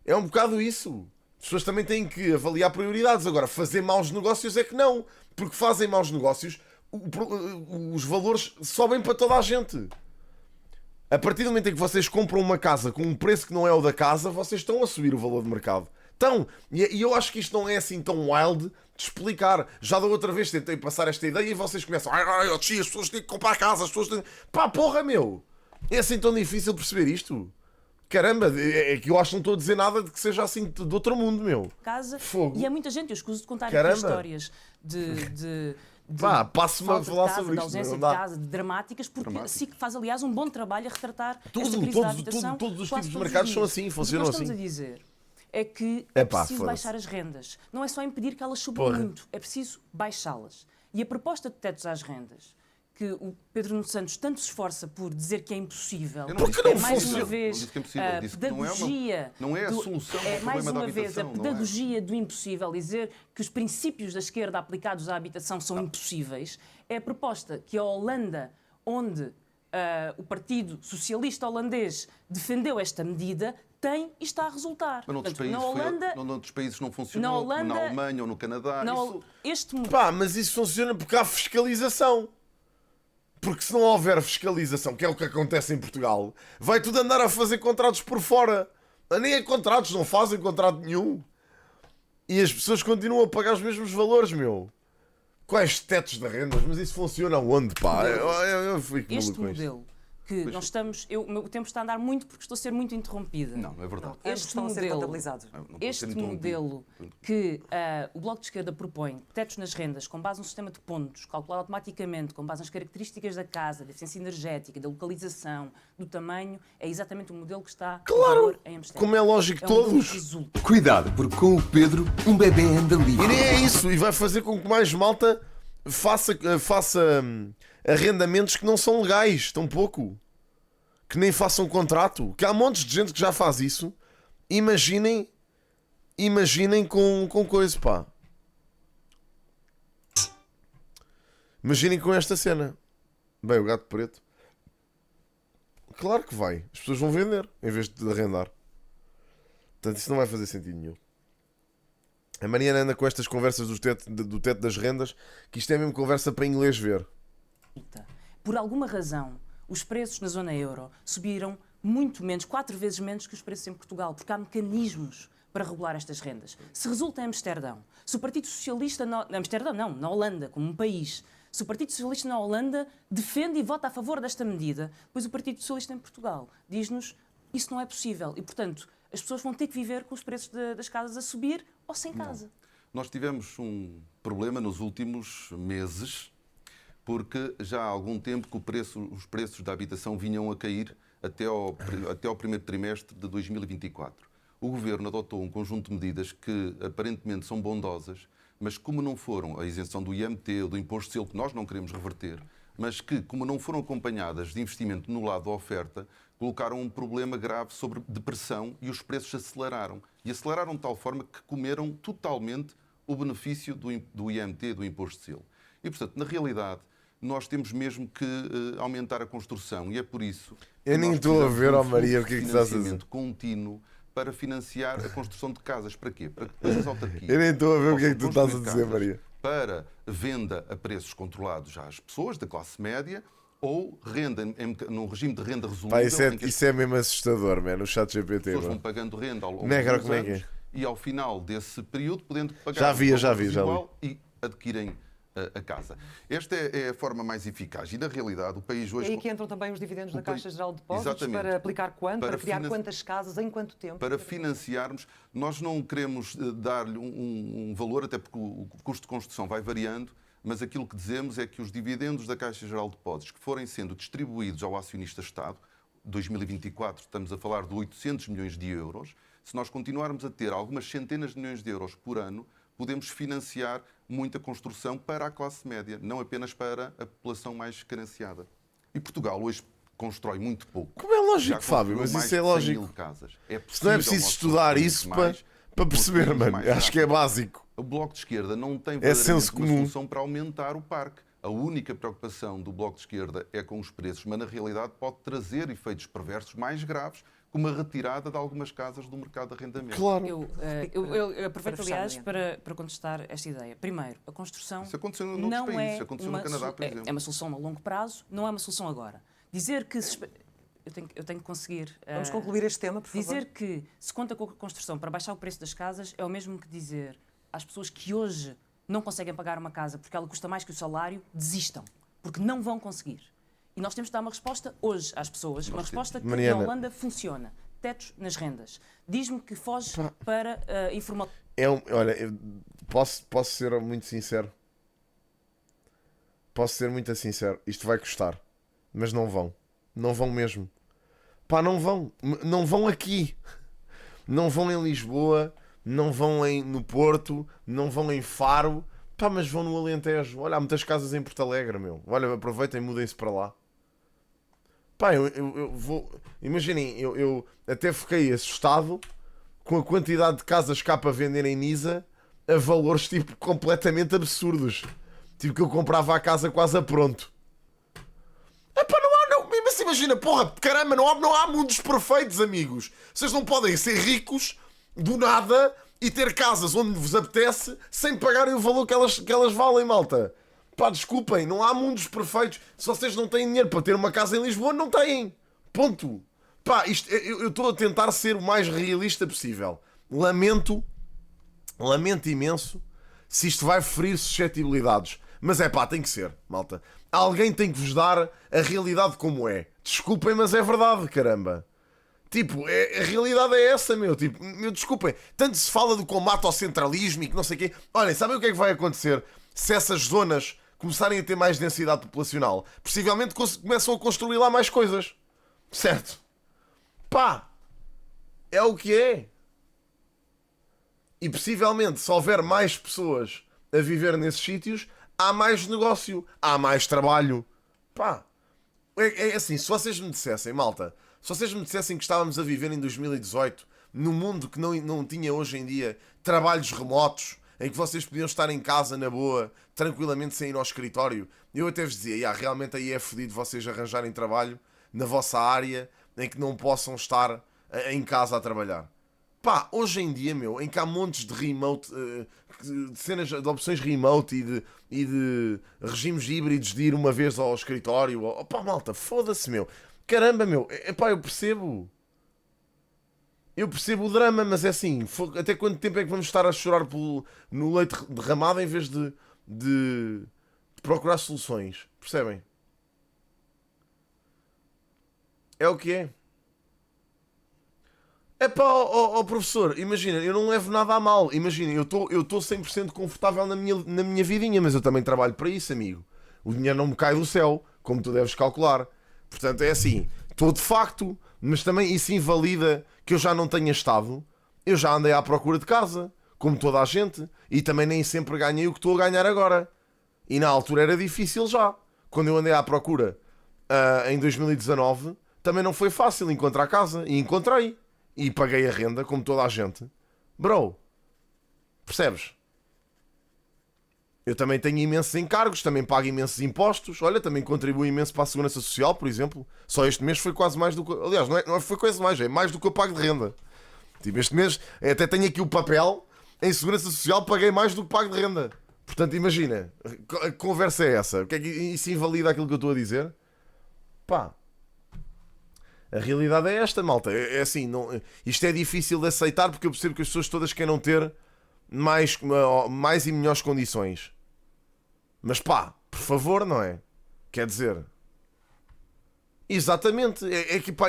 É um bocado isso. As pessoas também têm que avaliar prioridades. Agora, fazer maus negócios é que não. Porque fazem maus negócios, os valores sobem para toda a gente. A partir do momento em que vocês compram uma casa com um preço que não é o da casa, vocês estão a subir o valor de mercado. Então, e eu acho que isto não é assim tão wild de explicar. Já da outra vez tentei passar esta ideia e vocês começam as pessoas têm que comprar casa, as pessoas têm... Pá, porra, meu! É assim tão difícil perceber isto? Caramba, é que eu acho que não estou a dizer nada de que seja assim de outro mundo, meu. Casa. Fogo. E é muita gente, eu escuso de contar aqui Caramba. histórias de Pá, passo-me a falta falar de casa, sobre de isto. ausência Não de dá. casa, de dramáticas, porque a SIC faz, aliás, um bom trabalho a retratar esta Tudo, crise da habitação. todos os quase tipos de todos os mercados são dias. assim, Mas funcionam o que nós assim. estamos a dizer é que é Epá, preciso foda-se. baixar as rendas. Não é só impedir que elas subam Porra. muito, é preciso baixá-las. E a proposta de tetos às rendas, que o Pedro Nuno Santos tanto se esforça por dizer que é impossível, Eu Por que disse não é mais funciona? uma vez Não disse que é impossível, a disse que não é pedagogia não é a solução é ao mais problema da uma vez a habitação, não é? pedagogia do impossível, dizer que os princípios da esquerda aplicados à habitação são impossíveis. É a proposta que a Holanda, onde o Partido Socialista Holandês defendeu esta medida, tem e está a resultar. Mas noutros Portanto, países, noutros países não funcionou, na Holanda- na Alemanha ou no Canadá. não, Isso... este Pá, mas isso funciona porque há fiscalização. Porque se não houver fiscalização, que é o que acontece em Portugal, vai tudo andar a fazer contratos por fora. Nem é contratos, não fazem contrato nenhum. E as pessoas continuam a pagar os mesmos valores, meu. Quais tetos de rendas? Mas isso funciona onde, pá? Eu fico Este maluco com isto. modelo que nós estamos... o meu tempo está a andar muito porque estou a ser muito interrompida. Não, é verdade. Ambos estão a ser contabilizados. Não pode ser Este interrompido. modelo que o Bloco de Esquerda propõe, tetos nas rendas, com base num sistema de pontos, calculado automaticamente, com base nas características da casa, da eficiência energética, da localização, do tamanho, é exatamente o modelo que está em vigor em Amsterdã. Como é lógico, É um modelo todos. que resulta. Cuidado, porque com o Pedro, um bebê anda livre. E nem é isso. E vai fazer com que mais malta faça arrendamentos que não são legais, tão pouco. Que nem façam contrato. Que há montes de gente que já faz isso. Imaginem com coisa, pá. Imaginem com esta cena. Bem, o gato preto. Claro que vai. As pessoas vão vender em vez de arrendar. Portanto, isso não vai fazer sentido nenhum. A Mariana anda com estas conversas do teto das rendas, que isto é mesmo conversa para inglês ver. Por alguma razão, os preços na zona euro subiram muito menos, 4 vezes menos que os preços em Portugal, porque há mecanismos para regular estas rendas. Se resulta em Amsterdão, se o Partido Socialista... na Holanda, como um país, se o Partido Socialista na Holanda defende e vota a favor desta medida, pois o Partido Socialista em Portugal diz-nos isso não é possível e, portanto, as pessoas vão ter que viver com os preços das casas a subir ou sem casa. Nós tivemos um problema nos últimos meses, porque já há algum tempo que os preços da habitação vinham a cair até ao primeiro trimestre de 2024. O Governo adotou um conjunto de medidas que aparentemente são bondosas, mas como não foram a isenção do IMT ou do imposto de selo, que nós não queremos reverter, mas que, como não foram acompanhadas de investimento no lado da oferta, colocaram um problema grave sobre depressão e os preços aceleraram. E aceleraram de tal forma que comeram totalmente o benefício do IMT, do imposto de selo. E, portanto, na realidade, nós temos mesmo que aumentar a construção e é por isso que Eu nem nós estou a precisamos ver, de um ó Maria, o fluxo que é que de estás a dizer. financiamento contínuo para financiar a construção de casas. Para quê? Para que depois as autarquias... Eu nem estou a ver o que é que tu possam estás a construir dizer, casas Maria. para venda a preços controlados às pessoas da classe média ou renda num regime de renda resolúvel. Pá, isso em que as é mesmo assustador, mano. O chat as GPT. pessoas vão Mano. pagando renda ao longo Negra, dos como é que é? anos e ao final desse período podendo pagar Já vi. residual e adquirem a casa. Esta é a forma mais eficaz e, na realidade, o país É hoje... aí que entram também os dividendos da Caixa Geral de Depósitos Exatamente. para aplicar quanto, para criar finan- quantas casas, em quanto tempo? Para financiarmos, nós não queremos dar-lhe um valor, até porque o custo de construção vai variando, mas aquilo que dizemos é que os dividendos da Caixa Geral de Depósitos que forem sendo distribuídos ao acionista-Estado, 2024 estamos a falar de 800 milhões de euros, se nós continuarmos a ter algumas centenas de milhões de euros por ano, podemos financiar muita construção para a classe média, não apenas para a população mais carenciada. E Portugal hoje constrói muito pouco. Como é lógico, Já Fábio, construiu mas mais isso é de 100 lógico. mil casas. Se não é possível preciso nós estudar construirmos isso mais, para perceber, construirmos mano. mais Acho que é rápido. básico. O Bloco de Esquerda não tem É senso verdadeiramente uma comum. solução para aumentar o parque. A única preocupação do Bloco de Esquerda é com os preços, mas na realidade pode trazer efeitos perversos mais graves, como a retirada de algumas casas do mercado de arrendamento. Claro. Eu aproveito, Para fechar, aliás, Mariana. para contestar esta ideia. Primeiro, a construção Isso aconteceu noutros não países, é isso aconteceu uma no Canadá, por exemplo. é uma solução a longo prazo, não é uma solução agora. Dizer que... Eu tenho que conseguir... Vamos concluir este tema, por favor. Dizer que se conta com a construção para baixar o preço das casas é o mesmo que dizer às pessoas que hoje não conseguem pagar uma casa porque ela custa mais que o salário, desistam, porque não vão conseguir. E nós temos de dar uma resposta hoje às pessoas, uma resposta que Mariana. na Holanda funciona. Tetos nas rendas. Diz-me que foge para informar... Olha, posso ser muito sincero. Posso ser muito sincero. Isto vai custar. Mas não vão. Não vão mesmo. Pá, não vão. Não vão aqui. Não vão em Lisboa. Não vão no Porto. Não vão em Faro. Pá, mas vão no Alentejo. Olha, há muitas casas em Porto Alegre, meu. Olha, aproveitem e mudem-se para lá. Pá, eu vou... Imaginem, eu até fiquei assustado com a quantidade de casas cá para vender em Nisa a valores, tipo, completamente absurdos. Tipo, que eu comprava a casa quase a pronto. Epá, mas imagina, porra, caramba, não há mundos perfeitos, amigos. Vocês não podem ser ricos do nada e ter casas onde vos apetece sem pagarem o valor que elas valem, malta. Pá, desculpem, não há mundos perfeitos. Se vocês não têm dinheiro para ter uma casa em Lisboa, não têm. Ponto. Pá, eu estou a tentar ser o mais realista possível. Lamento imenso se isto vai ferir suscetibilidades. Mas é pá, tem que ser, malta. Alguém tem que vos dar a realidade como é. Desculpem, mas é verdade, caramba. Tipo, a realidade é essa, meu. Tipo, desculpem. Tanto se fala do combate ao centralismo e que não sei o quê. Olhem, sabem o que é que vai acontecer se essas zonas começarem a ter mais densidade populacional? Possivelmente começam a construir lá mais coisas. Certo? Pá, é o que é. E possivelmente, se houver mais pessoas a viver nesses sítios, há mais negócio, há mais trabalho. Pá, é assim, se vocês me dissessem, malta, se vocês me dissessem que estávamos a viver em 2018, num mundo que não tinha hoje em dia trabalhos remotos, em que vocês podiam estar em casa na boa, tranquilamente sem ir ao escritório, eu até vos dizia, realmente aí é fodido vocês arranjarem trabalho na vossa área em que não possam estar em casa a trabalhar. Pá, hoje em dia, meu, em que há montes de remote, de cenas de opções remote e de regimes híbridos de ir uma vez ao escritório, pá, malta, foda-se, meu. Caramba, meu, pá, eu percebo. Eu percebo o drama, mas é assim, até quanto tempo é que vamos estar a chorar no leite derramado em vez de procurar soluções? Percebem? É o que é. É pá, professor, imagina, eu não levo nada a mal. Imagina, eu estou 100% confortável na minha vidinha, mas eu também trabalho para isso, amigo. O dinheiro não me cai do céu, como tu deves calcular. Portanto, é assim, estou de facto, mas também isso invalida que eu já não tenha estado. Eu já andei à procura de casa, como toda a gente, e também nem sempre ganhei o que estou a ganhar agora. E na altura era difícil já. Quando eu andei à procura em 2019, também não foi fácil encontrar casa, e encontrei. E paguei a renda, como toda a gente. Bro, percebes? Eu também tenho imensos encargos, também pago imensos impostos. Olha, também contribuo imenso para a Segurança Social, por exemplo. Só este mês foi quase mais do que... Aliás, não foi quase mais, é mais do que eu pago de renda. Tipo, este mês, até tenho aqui o papel, em Segurança Social paguei mais do que pago de renda. Portanto, imagina, a conversa é essa. O que é que isso invalida aquilo que eu estou a dizer? Pá... A realidade é esta, malta. É assim, isto é difícil de aceitar porque eu percebo que as pessoas todas queiram ter mais e melhores condições. Mas pá, por favor, não é? Quer dizer... Exatamente. É que pá,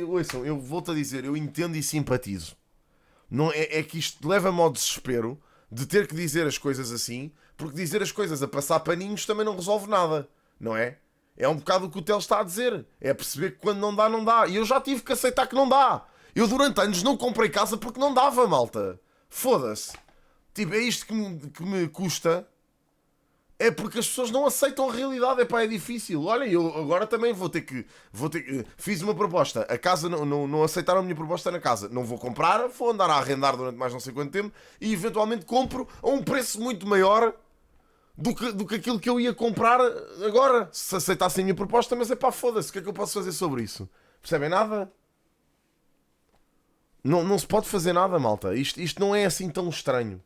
ouçam, eu volto a dizer, eu entendo e simpatizo. Não, é que isto leva-me ao desespero de ter que dizer as coisas assim, porque dizer as coisas a passar paninhos também não resolve nada, não é? É um bocado o que o Tel está a dizer. É perceber que quando não dá, não dá. E eu já tive que aceitar que não dá. Eu durante anos não comprei casa porque não dava, malta. Foda-se. Tipo, é isto que me custa. É porque as pessoas não aceitam a realidade. É difícil. Olha, eu agora também vou ter que... Fiz uma proposta. A casa não aceitaram a minha proposta na casa. Não vou comprar. Vou andar a arrendar durante mais não sei quanto tempo. E eventualmente compro a um preço muito maior... Do que aquilo que eu ia comprar agora, se aceitassem a minha proposta, mas é pá, foda-se, o que é que eu posso fazer sobre isso? Percebem nada? Não se pode fazer nada, malta. Isto não é assim tão estranho.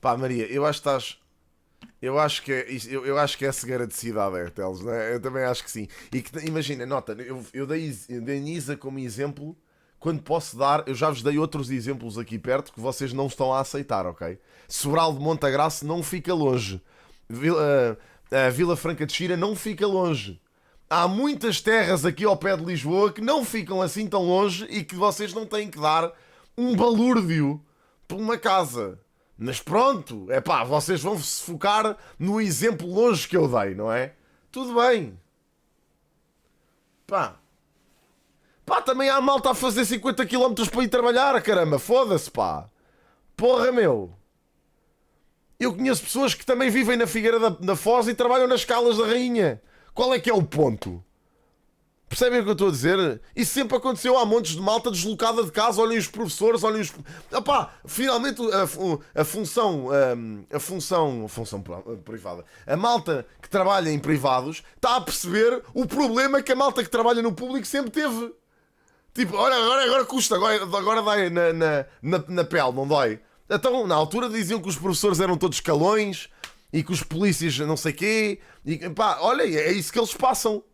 Pá, Maria, eu acho que estás... Eu acho que é a cegueira de cidade, Teles, não é? Eu também acho que sim. E que, imagina, nota, eu dei Nisa como exemplo... Quando posso dar, eu já vos dei outros exemplos aqui perto que vocês não estão a aceitar, ok? Sobral de Montagraça não fica longe. A Vila Franca de Xira não fica longe. Há muitas terras aqui ao pé de Lisboa que não ficam assim tão longe e que vocês não têm que dar um balúrdio por uma casa. Mas pronto, é pá, vocês vão se focar no exemplo longe que eu dei, não é? Tudo bem. Pá, também há malta a fazer 50 km para ir trabalhar, caramba, foda-se, pá. Porra, meu. Eu conheço pessoas que também vivem na Figueira da Foz e trabalham nas Calas da Rainha. Qual é que é o ponto? Percebem o que eu estou a dizer? Isso sempre aconteceu. Há montes de malta deslocada de casa. Olhem os professores, olhem os... Epá, finalmente a função privada. A malta que trabalha em privados está a perceber o problema que a malta que trabalha no público sempre teve. Tipo, olha, agora custa, agora dói na pele, não dói? Então, na altura diziam que os professores eram todos calões e que os polícias não sei quê. E, pá, olha, é isso que eles passam.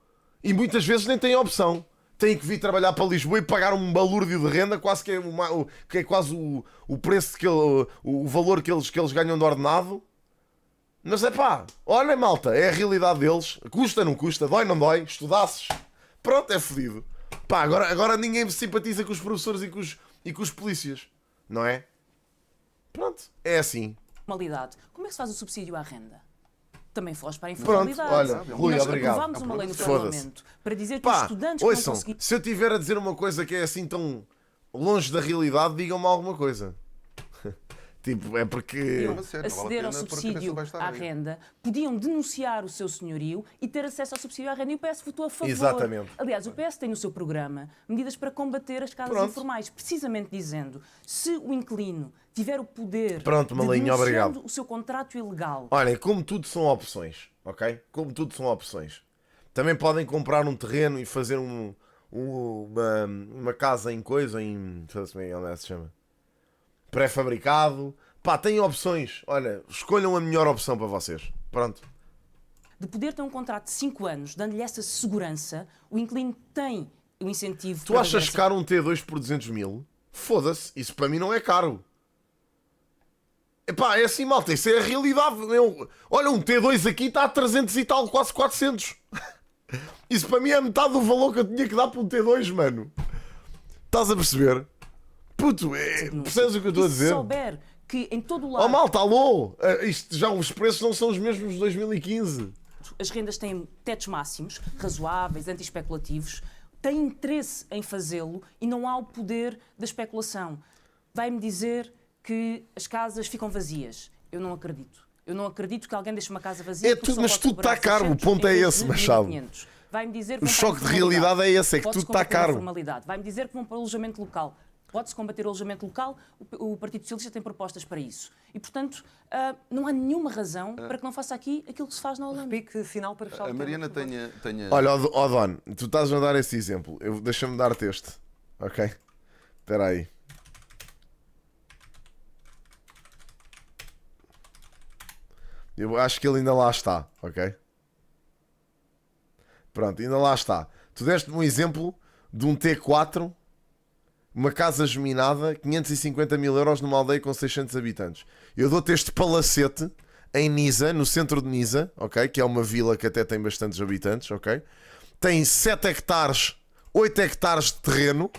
E muitas vezes nem têm opção. Têm que vir trabalhar para Lisboa e pagar um balúrdio de renda, quase que é quase o preço, o valor que eles ganham de ordenado. Mas é pá, olha malta, é a realidade deles. Custa, não custa, dói, não dói, estudasses. Pronto, é fodido. Pá, agora ninguém simpatiza com os professores e com os polícias, não é? Pronto, é assim. Informalidade. Como é que se faz o subsídio à renda? Também foge para a Pronto, informalidade. olha, Rui, nós obrigado. aprovámos uma lei no Foda-se. Parlamento para dizer que Pá, os estudantes que não ouçam, conseguiram... se eu tiver a dizer uma coisa que é assim tão longe da realidade, digam-me alguma coisa. Tipo, é porque... Não, mas sério, não vale a aceder ao pena, porque a subsídio criança vai estar à aí. renda, podiam denunciar o seu senhorio e ter acesso ao subsídio à renda. E o PS votou a favor. Exatamente. Aliás, o PS tem no seu programa medidas para combater as casas Pronto. informais, precisamente dizendo, se o inquilino tiver o poder Pronto, Malinho, denunciando obrigado. o seu contrato ilegal... Olhem, como tudo são opções, ok? Como tudo são opções. Também podem comprar um terreno e fazer uma casa em coisa, em... Como é que se chama? Pré-fabricado. Pá, têm opções. Olha, escolham a melhor opção para vocês. Pronto. De poder ter um contrato de 5 anos, dando-lhe essa segurança, o inquilino tem o incentivo... Tu para achas fazer caro um T2 por 200 mil? Foda-se, isso para mim não é caro. Epá, é assim, malta, isso é a realidade. Olha, um T2 aqui está a 300 e tal, quase 400. Isso para mim é metade do valor que eu tinha que dar para um T2, mano. Estás a perceber? Puto, percebes o que eu estou a dizer? Se souber que em todo o lado Oh malta, alô! Isto, já os preços não são os mesmos de 2015. as rendas têm tetos máximos, razoáveis, anti-especulativos, têm interesse em fazê-lo e não há o poder da especulação. Vai-me dizer que as casas ficam vazias. Eu não acredito. Eu não acredito que alguém deixe uma casa vazia. É tudo, mas tudo está caro. O ponto é esse, Machado. Vai-me dizer que O choque de realidade é esse, é que tudo está caro. Vai-me dizer que vão para o alojamento local. Pode-se combater o alojamento local, o Partido Socialista tem propostas para isso. E, portanto, não há nenhuma razão para que não faça aqui aquilo que se faz na Holanda. Pique final para fechar o A tema, Mariana por favor. tenha... Olha, Don, tu estás a dar esse exemplo. Deixa-me dar-te este. Ok? Espera aí. Eu acho que ele ainda lá está, ok? Pronto, ainda lá está. Tu deste-me um exemplo de um T4, uma casa geminada, 550 mil euros numa aldeia com 600 habitantes. Eu dou-te este palacete em Nisa, no centro de Nisa, ok? Que é uma vila que até tem bastantes habitantes, ok? Tem 7 hectares, 8 hectares de terreno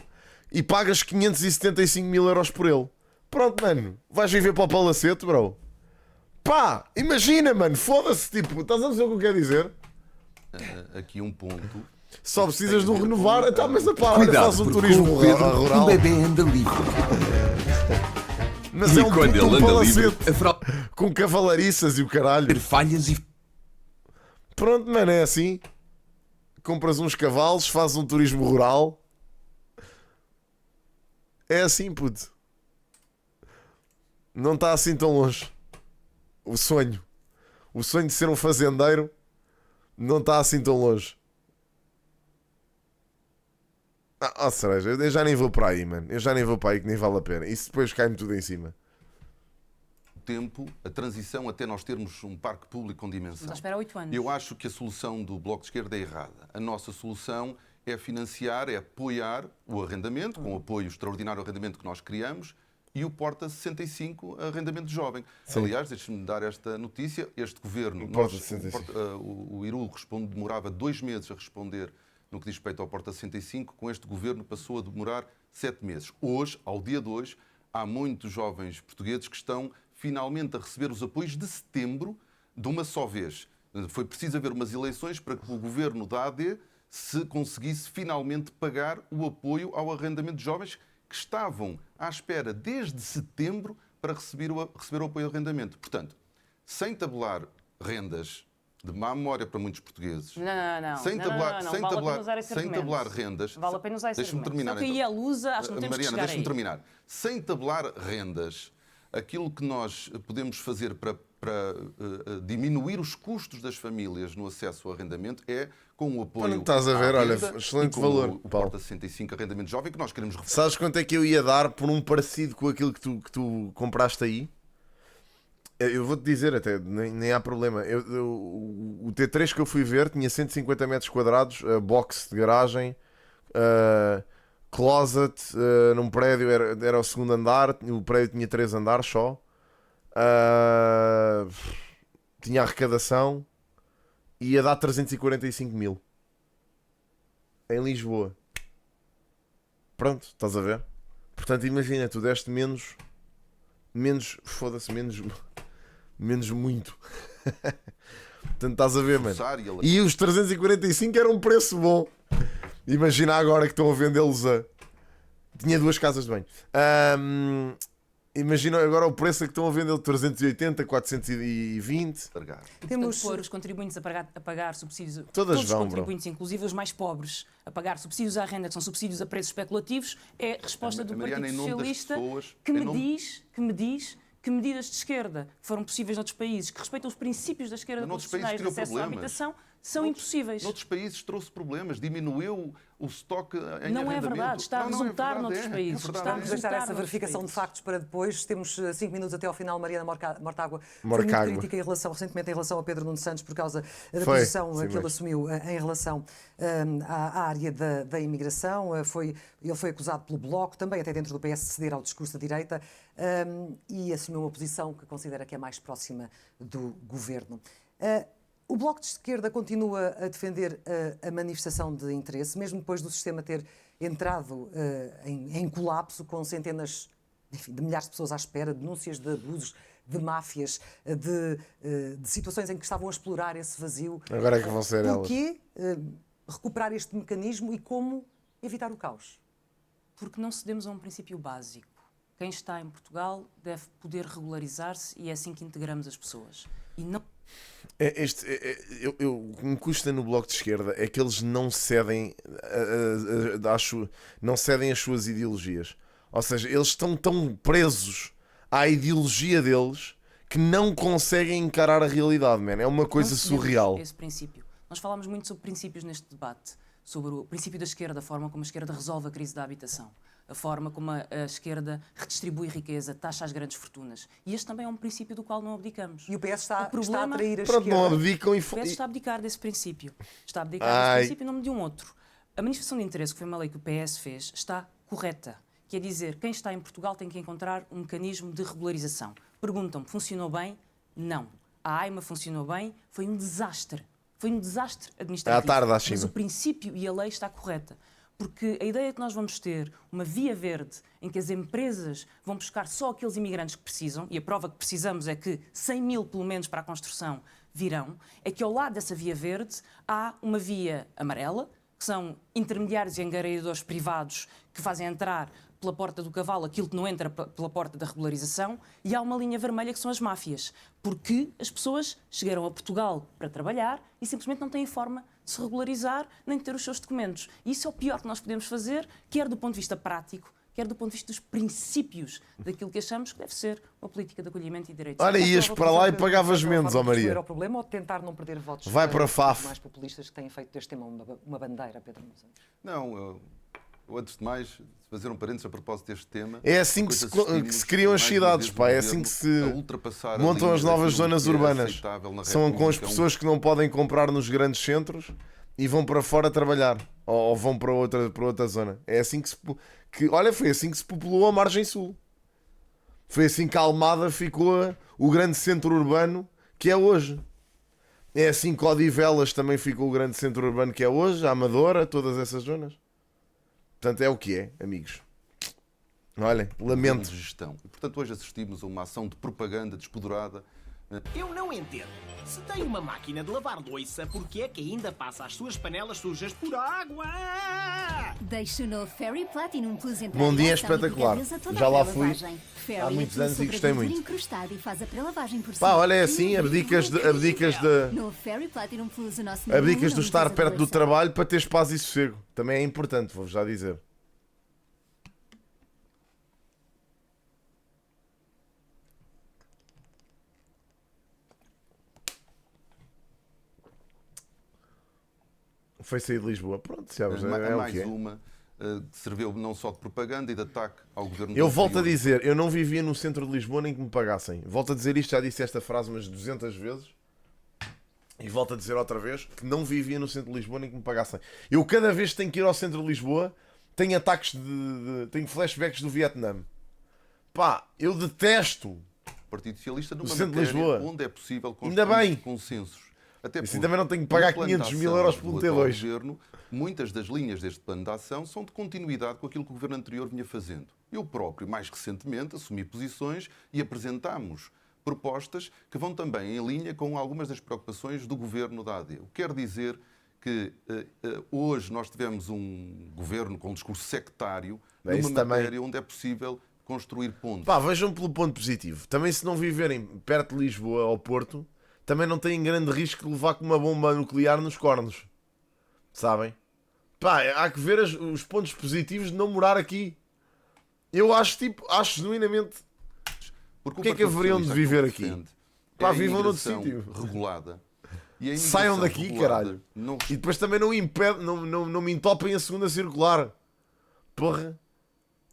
e pagas 575 mil euros por ele. Pronto, mano. Vais viver para o palacete, bro. Pá, imagina, mano. Foda-se, tipo, estás a dizer o que eu quero dizer? Aqui um ponto. Só precisas de um renovar. Então, mas pá, olha, Cuidado, faz um porque turismo com o Pedro, rural. o bebê anda livre. Mas é um quando puto ele anda palacete livre, a fraude com cavalariças e o caralho. ter falhas e Pronto, mano, é assim. Compras uns cavalos, fazes um turismo rural. É assim, puto. Não está assim tão longe. O sonho de ser um fazendeiro não está assim tão longe. Cereja, eu já nem vou para aí, mano. Eu já nem vou para aí, que nem vale a pena. Isso depois cai-me tudo em cima. Tempo, a transição até nós termos um parque público com dimensão. Estamos à espera há 8 anos. Eu acho que a solução do Bloco de Esquerda é errada. A nossa solução é financiar, é apoiar o arrendamento, com o apoio extraordinário ao arrendamento que nós criamos, e o Porta 65, arrendamento jovem. Sim. Aliás, deixe-me dar esta notícia. Este governo, Porta 65. o Iru demorava 2 meses a responder no que diz respeito ao Porta 65. Com este governo passou a demorar 7 meses. Hoje, ao dia de hoje, há muitos jovens portugueses que estão finalmente a receber os apoios de setembro de uma só vez. Foi preciso haver umas eleições para que o governo da AD se conseguisse finalmente pagar o apoio ao arrendamento de jovens que estavam à espera desde setembro para receber o apoio ao arrendamento. Portanto, sem tabelar rendas de má memória para muitos portugueses, Não. sem tabelar rendas, Vale a pena usar esse deixa-me argumento. terminar. Só que aí a Lusa, acho que não temos que Mariana, chegar deixa-me aí. terminar. Sem tabelar rendas, aquilo que nós podemos fazer para para diminuir os custos das famílias no acesso ao arrendamento é com o apoio. Não estás a ver, à olha, renda excelente e com valor, O Paulo. Porta 65 arrendamento jovem que nós queremos reforçar. Sabes quanto é que eu ia dar por um parecido com aquilo que tu compraste aí? Eu vou-te dizer até, nem há problema. O T3 que eu fui ver tinha 150 metros quadrados, box de garagem, closet, num prédio, era o segundo andar, o prédio tinha 3 andares só. Tinha arrecadação, ia dar 345 mil em Lisboa. Pronto, estás a ver? Portanto, imagina, tu deste menos, foda-se, menos muito. Portanto, estás a ver, mano. E os 345 era um preço bom. Imagina agora que estão a vendê-los a. Tinha 2 casas de banho. Imagina agora o preço a que estão a vender 380, 420. Temos pôr os contribuintes a pagar subsídios. Todos os vão, contribuintes, inclusive os mais pobres, a pagar subsídios à renda, que são subsídios a preços especulativos, é a resposta do Mariana, Partido em nome das Socialista pessoas, que me diz que medidas de esquerda que foram possíveis noutros países, que respeitam os princípios da esquerda constitucionais de acesso à habitação, são impossíveis. Noutros países trouxe problemas, diminuiu o estoque em arrendamento. Não é verdade, está a resultar noutros países. Vamos deixar essa verificação de factos para depois. Temos 5 minutos até ao final. Mariana Mortágua foi muito crítica recentemente em relação a Pedro Nuno Santos por causa da posição que ele assumiu em relação à área da imigração. Ele foi acusado pelo Bloco, também até dentro do PS, de ceder ao discurso da direita e assumiu uma posição que considera que é mais próxima do governo. O Bloco de Esquerda continua a defender a manifestação de interesse, mesmo depois do sistema ter entrado em colapso, com centenas, enfim, de milhares de pessoas à espera, denúncias de abusos, de máfias, de situações em que estavam a explorar esse vazio. Agora é que vão ser elas. Porquê recuperar este mecanismo e como evitar o caos? Porque não cedemos a um princípio básico. Quem está em Portugal deve poder regularizar-se e é assim que integramos as pessoas. E não... O que me custa no Bloco de Esquerda é que eles não cedem não cedem as suas ideologias. Ou seja, eles estão tão presos à ideologia deles que não conseguem encarar a realidade, man. É uma coisa surreal. Esse princípio. Nós falámos muito sobre princípios neste debate, sobre o princípio da esquerda, a forma como a esquerda resolve a crise da habitação, a forma como a esquerda redistribui riqueza, taxa as grandes fortunas. E este também é um princípio do qual não abdicamos. E o PS está a atrair a Pronto, esquerda. não abdicam e... O PS está a abdicar desse princípio. Está a abdicar desse princípio em nome de um outro. A manifestação de interesse, que foi uma lei que o PS fez, está correta. Que é dizer, quem está em Portugal tem que encontrar um mecanismo de regularização. Perguntam-me, funcionou bem? Não. A AIMA funcionou bem? Foi um desastre. Foi um desastre administrativo. À tarde, acho. Mas o princípio e a lei está correta. Porque a ideia é que nós vamos ter uma via verde em que as empresas vão buscar só aqueles imigrantes que precisam, e a prova que precisamos é que 100 mil, pelo menos, para a construção virão, é que ao lado dessa via verde há uma via amarela, que são intermediários e engareadores privados que fazem entrar pela porta do cavalo aquilo que não entra pela porta da regularização, e há uma linha vermelha que são as máfias, porque as pessoas chegaram a Portugal para trabalhar e simplesmente não têm forma de se regularizar nem de ter os seus documentos. E isso é o pior que nós podemos fazer, quer do ponto de vista prático, quer do ponto de vista dos princípios daquilo que achamos que deve ser uma política de acolhimento e direitos. Olha, ias para lá e pagavas menos, ó Maria. O problema ou tentar não perder votos Vai para FAF. mais populistas que têm feito deste tema uma bandeira, Pedro Nuno Santos? Não, antes de mais, fazer um parênteses a propósito deste tema. É assim que se criam as cidades, pá. É assim que se montam as novas zonas urbanas. São com as pessoas que não podem comprar nos grandes centros e vão para fora trabalhar. Ou vão para outra zona. É assim olha, foi assim que se populou a Margem Sul. Foi assim que a Almada ficou o grande centro urbano que é hoje. É assim que Odivelas também ficou o grande centro urbano que é hoje, a Amadora, todas essas zonas. Portanto, é o que é, amigos. Olha, lamento. De gestão. E, portanto, hoje assistimos a uma ação de propaganda despodurada. Eu não entendo. Se tem uma máquina de lavar louça, por que é que ainda passa as suas panelas sujas por água? Deixe o novo Fairy Platinum Plus entrar. Bom dia, espetacular. Já lá fui há muitos anos e gostei muito. E faz a pré-lavagem por pá, olha, é assim, abdicas do estar perto do trabalho para teres paz e sossego. Também é importante, vou-vos já dizer. Foi sair de Lisboa. Pronto, sabes, É o mais que é. uma que serviu não só de propaganda e de ataque ao governo Eu do volto a anterior. dizer, eu não vivia no centro de Lisboa nem que me pagassem. Volto a dizer isto, já disse esta frase umas 200 vezes. E volto a dizer outra vez que não vivia no centro de Lisboa nem que me pagassem. Eu cada vez que tenho que ir ao centro de Lisboa tenho ataques tenho flashbacks do Vietnã. Pá, eu detesto. O Partido Socialista numa No centro de matéria Lisboa. onde é possível Ainda bem. construir consensos. Até Assim porque, também não tenho que pagar na 500 mil plantação euros pelo do atual T2. governo, muitas das linhas deste plano de ação são de continuidade com aquilo que o governo anterior vinha fazendo. Eu próprio, mais recentemente, assumi posições e apresentámos propostas que vão também em linha com algumas das preocupações do governo da AD. O que quer dizer que hoje nós tivemos um governo com um discurso sectário É isso numa também. matéria onde é possível construir pontos. Pá, vejam pelo ponto positivo. Também se não viverem perto de Lisboa ou Porto, também não têm grande risco de levar com uma bomba nuclear nos cornos. Sabem? Pá, há que ver os pontos positivos de não morar aqui. Eu acho genuinamente. Porque O que é que Partido haveriam de Socialista viver aquilo que aqui? defende Pá, é a vivam noutro imigração sítio. regulada. E a Saiam imigração daqui, regulada caralho. não E depois também não me entopem a segunda circular. Porra.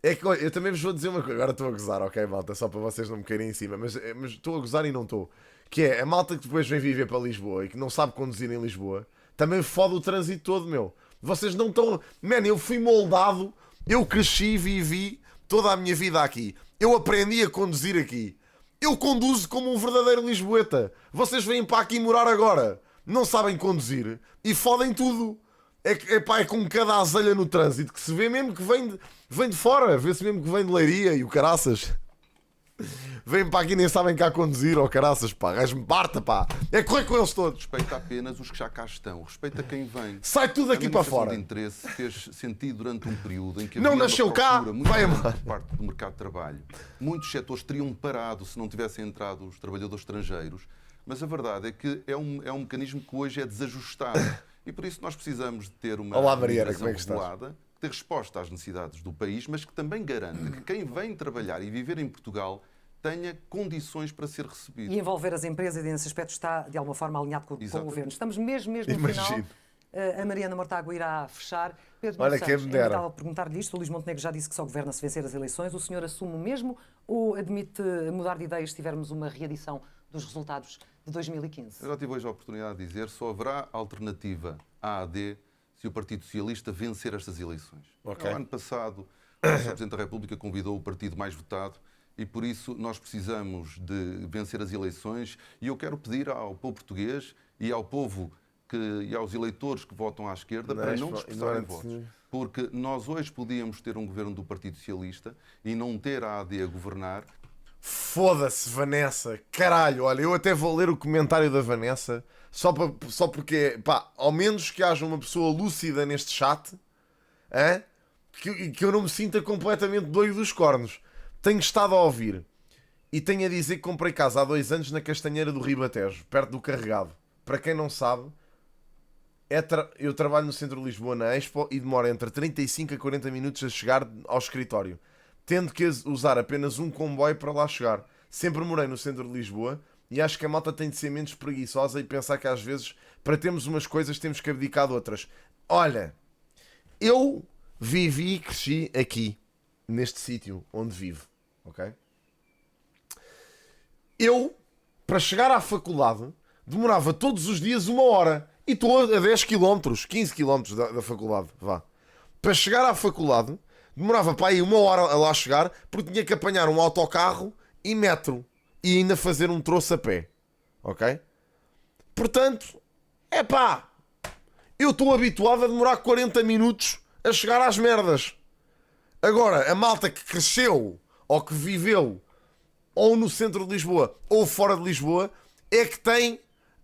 É que olha, eu também vos vou dizer uma coisa. Agora estou a gozar, ok, malta? Só para vocês não me caírem em cima. Mas estou a gozar e não estou. Que é a malta que depois vem viver para Lisboa e que não sabe conduzir em Lisboa. Também fode o trânsito todo, meu. Vocês não estão. Man, eu fui moldado. Eu cresci, vivi toda a minha vida aqui. Eu aprendi a conduzir aqui. Eu conduzo como um verdadeiro lisboeta. Vocês vêm para aqui morar agora. Não sabem conduzir e fodem tudo. É com cada azelha no trânsito que se vê mesmo que vem de fora. Vê-se mesmo que vem de Leiria e o caraças. Vêm para aqui e nem sabem cá conduzir, ou caraças, pá. Gajo-me parta, pá. É correr com eles todos. respeita apenas os que já cá estão. Respeita quem vem. Sai tudo aqui A para manifestação fora. de interesse fez sentido durante um período em que Não havia nasceu uma cá, procura muito vai grande embora. por parte do mercado de trabalho. Muitos setores teriam parado se não tivessem entrado os trabalhadores estrangeiros. Mas a verdade é que é um mecanismo que hoje é desajustado. E por isso nós precisamos de ter uma Olá, Mariana, imigração como é que estás? regulada, que dê resposta às necessidades do país, mas que também garanta que quem vem trabalhar e viver em Portugal tenha condições para ser recebido. E envolver as empresas, e nesse aspecto está, de alguma forma, alinhado com o Exatamente. governo. Estamos mesmo no Imagino. final. A Mariana Mortágua irá fechar. Pedro Olha, Nuno quem Santos, me é dera. inevitável perguntar-lhe isto. O Luís Montenegro já disse que só governa se vencer as eleições. O senhor assume o mesmo ou admite mudar de ideias se tivermos uma reedição dos resultados de 2015? Eu já tive hoje a oportunidade de dizer só haverá alternativa à AD se o Partido Socialista vencer estas eleições. Ok. No ano passado, o Sr. Presidente da República convidou o partido mais votado e por isso nós precisamos de vencer as eleições e eu quero pedir ao povo português e ao povo e aos eleitores que votam à esquerda para não dispersarem votos. Porque nós hoje podíamos ter um governo do Partido Socialista e não ter a AD a governar. Foda-se, Vanessa. Caralho, olha, eu até vou ler o comentário da Vanessa só porque, pá, ao menos que haja uma pessoa lúcida neste chat, hein? Que eu não me sinta completamente doido dos cornos. Tenho estado a ouvir e tenho a dizer que comprei casa há 2 anos na Castanheira do Ribatejo, perto do Carregado. Para quem não sabe, eu trabalho no centro de Lisboa, na Expo, e demora entre 35 a 40 minutos a chegar ao escritório, tendo que usar apenas um comboio para lá chegar. Sempre morei no centro de Lisboa e acho que a malta tem de ser menos preguiçosa e pensar que às vezes, para termos umas coisas, temos que abdicar de outras. Olha, eu vivi e cresci aqui, neste sítio onde vivo, ok? Eu, para chegar à faculdade, demorava todos os dias 1 hora. E estou a 10 km, 15 km da faculdade, vá. Para chegar à faculdade, demorava para aí 1 hora a lá chegar, porque tinha que apanhar um autocarro e metro. E ainda fazer um troço a pé. Ok? Portanto, é pá, eu estou habituado a demorar 40 minutos a chegar às merdas. Agora, a malta que cresceu, ou que viveu, ou no centro de Lisboa, ou fora de Lisboa, é que tem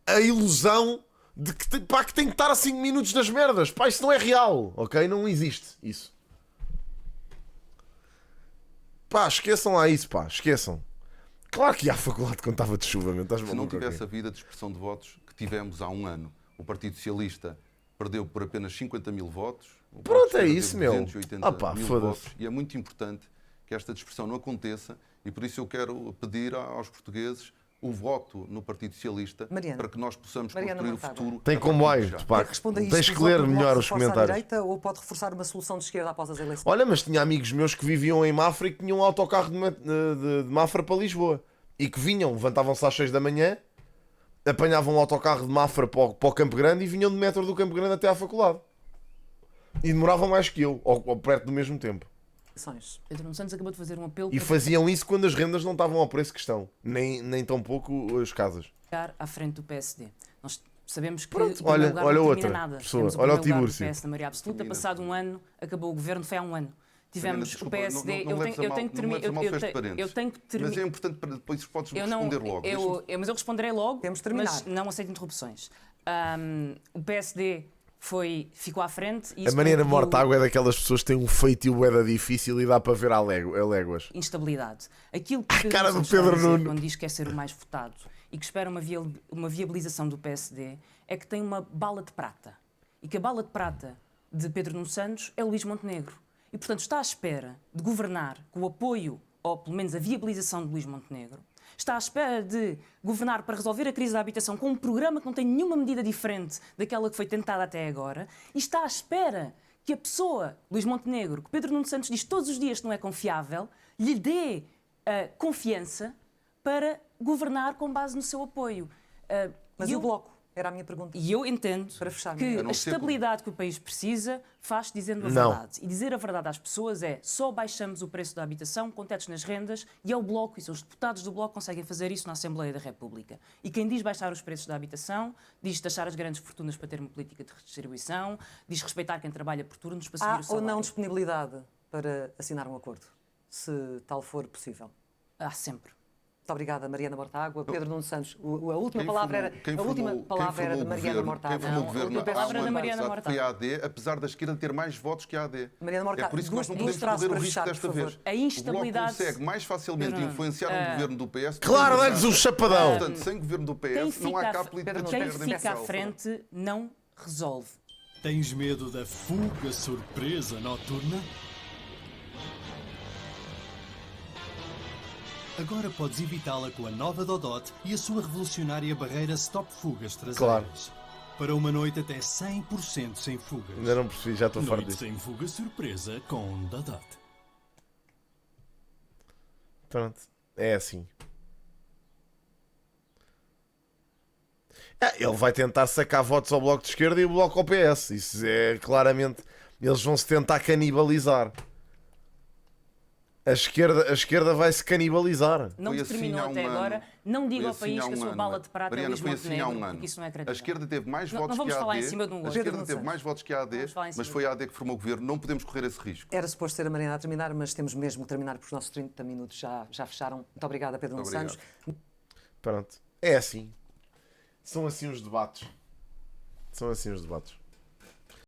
a ilusão de que tem que estar a 5 minutos nas merdas. Pá, isso não é real, ok? Não existe isso. Pá, esqueçam lá isso, pá, esqueçam. Claro que ia à faculdade quando estava de chuva, meu. Estás Se não maluco, tivesse ok? havido a dispersão de votos que tivemos há 1 ano, o Partido Socialista perdeu por apenas 50 mil votos. O Bloco Pronto, de é Esquerda isso, teve meu. 280 Ah pá, mil foda-se. votos. E é muito importante que esta dispersão não aconteça e por isso eu quero pedir aos portugueses o voto no Partido Socialista Mariana. para que nós possamos Mariana construir o Mortágua. futuro. Tem a partir comboio, de já. de facto. Responda a isto. Tens O que voto ler do Bloco melhor os reforça à comentários. direita ou pode reforçar uma solução de esquerda após as eleições? Olha, mas tinha amigos meus que viviam em Mafra e que tinham um autocarro de Mafra para Lisboa. E que vinham, levantavam-se às 6 da manhã, apanhavam um autocarro de Mafra para o Campo Grande e vinham de metro do Campo Grande até à faculdade. E demoravam mais que eu, ou perto do mesmo tempo. Pedro Nuno Santos acabou de fazer um apelo E para faziam isso quando as rendas não estavam ao preço que estão. Nem tão pouco as casas. ficar à frente do PSD. Nós sabemos que Pronto, o primeiro lugar olha não outra termina nada. pessoa, Temos o olha o primeiro lugar do Tiburcio. PS na maioria absoluta. Passado um ano, acabou o governo, foi há um ano. Tivemos Desculpa, o PSD. não leves a mal- não leves a mal fecho de parênteses. Eu tenho que terminar. Mas é importante para depois podes Eu não, responder logo. mas eu responderei logo, Temos de terminar. mas não aceito interrupções. O PSD ficou à frente e A isso Mariana contribuiu Mortágua é daquelas pessoas que têm um feitio bué difícil e dá para ver a léguas. instabilidade. Aquilo que Pedro cara Nuno do Santos está a Pedro dizer Nuno. quando diz que quer ser o mais votado e que espera uma viabilização do PSD é que tem uma bala de prata. E que a bala de prata de Pedro Nuno Santos é Luís Montenegro. E, portanto, está à espera de governar com o apoio, ou pelo menos a viabilização de Luís Montenegro. Está à espera de governar para resolver a crise da habitação com um programa que não tem nenhuma medida diferente daquela que foi tentada até agora. E está à espera que a pessoa, Luís Montenegro, que Pedro Nuno Santos diz todos os dias que não é confiável, lhe dê confiança para governar com base no seu apoio. Mas e o Bloco? Era a minha pergunta. E eu entendo Para fechar, que não a ser estabilidade que o país precisa faz dizendo a Não. verdade. E dizer a verdade às pessoas é só baixamos o preço da habitação com tetos nas rendas e é o Bloco, e são os deputados do Bloco que conseguem fazer isso na Assembleia da República. E quem diz baixar os preços da habitação, diz taxar as grandes fortunas para ter uma política de redistribuição, diz respeitar quem trabalha por turnos para subir Há o ou salário. não disponibilidade para assinar um acordo, se tal for possível? Há sempre. Muito obrigada, Mariana Mortágua. Pedro Nuno Santos, a última Quem palavra era, formou- quem a última formou- palavra quem era de formou o Mariana governo- Mortágua. Quem formou o Não, governo a última palavra há um da ano Mariana passado foi a Mortágua. AD, apesar da esquerda ter mais votos que a AD. Mariana Mortágua, É por isso que nós não duas podemos frases correr o para risco fechar, desta por vez. favor. A instabilidade- O Bloco consegue mais facilmente Pedro, influenciar um governo do PS. Claro, dá-lhes um chapadão. Portanto, sem governo do Quem PS, não há cá política de quem esquerda fica à em Portugal. frente não resolve. Tens medo da fuga surpresa noturna? Agora podes evitá-la com a nova Dodot e a sua revolucionária barreira Stop Fugas traseiras. Claro. Para uma noite até 100% sem fugas. Ainda não percebi, já estou farto Noite disso. sem fuga surpresa com Dodot. Pronto, é assim. Ele vai tentar sacar votos ao Bloco de Esquerda e o Bloco ao PS. Isso é claramente. Eles vão se tentar canibalizar. A esquerda vai se canibalizar. Não Foi determinou assim há até um agora. ano. Não diga Foi ao país assim há que a um sua ano. bala de prata é Mariana, Luís foi assim há Montenegro, um ano. porque isso não é A acreditável. esquerda teve mais Não votos vamos que a falar AD. em cima de um A outro. esquerda Pedro teve Nuno mais votos que a AD, Vamos falar em cima mas de foi a AD que formou o governo. Não podemos correr esse risco. Era suposto ser a Mariana a terminar, mas temos mesmo que terminar porque os nossos 30 minutos já fecharam. Muito obrigada, Pedro Nuno Muito Santos. Pronto, é assim. São assim os debates. São assim os debates.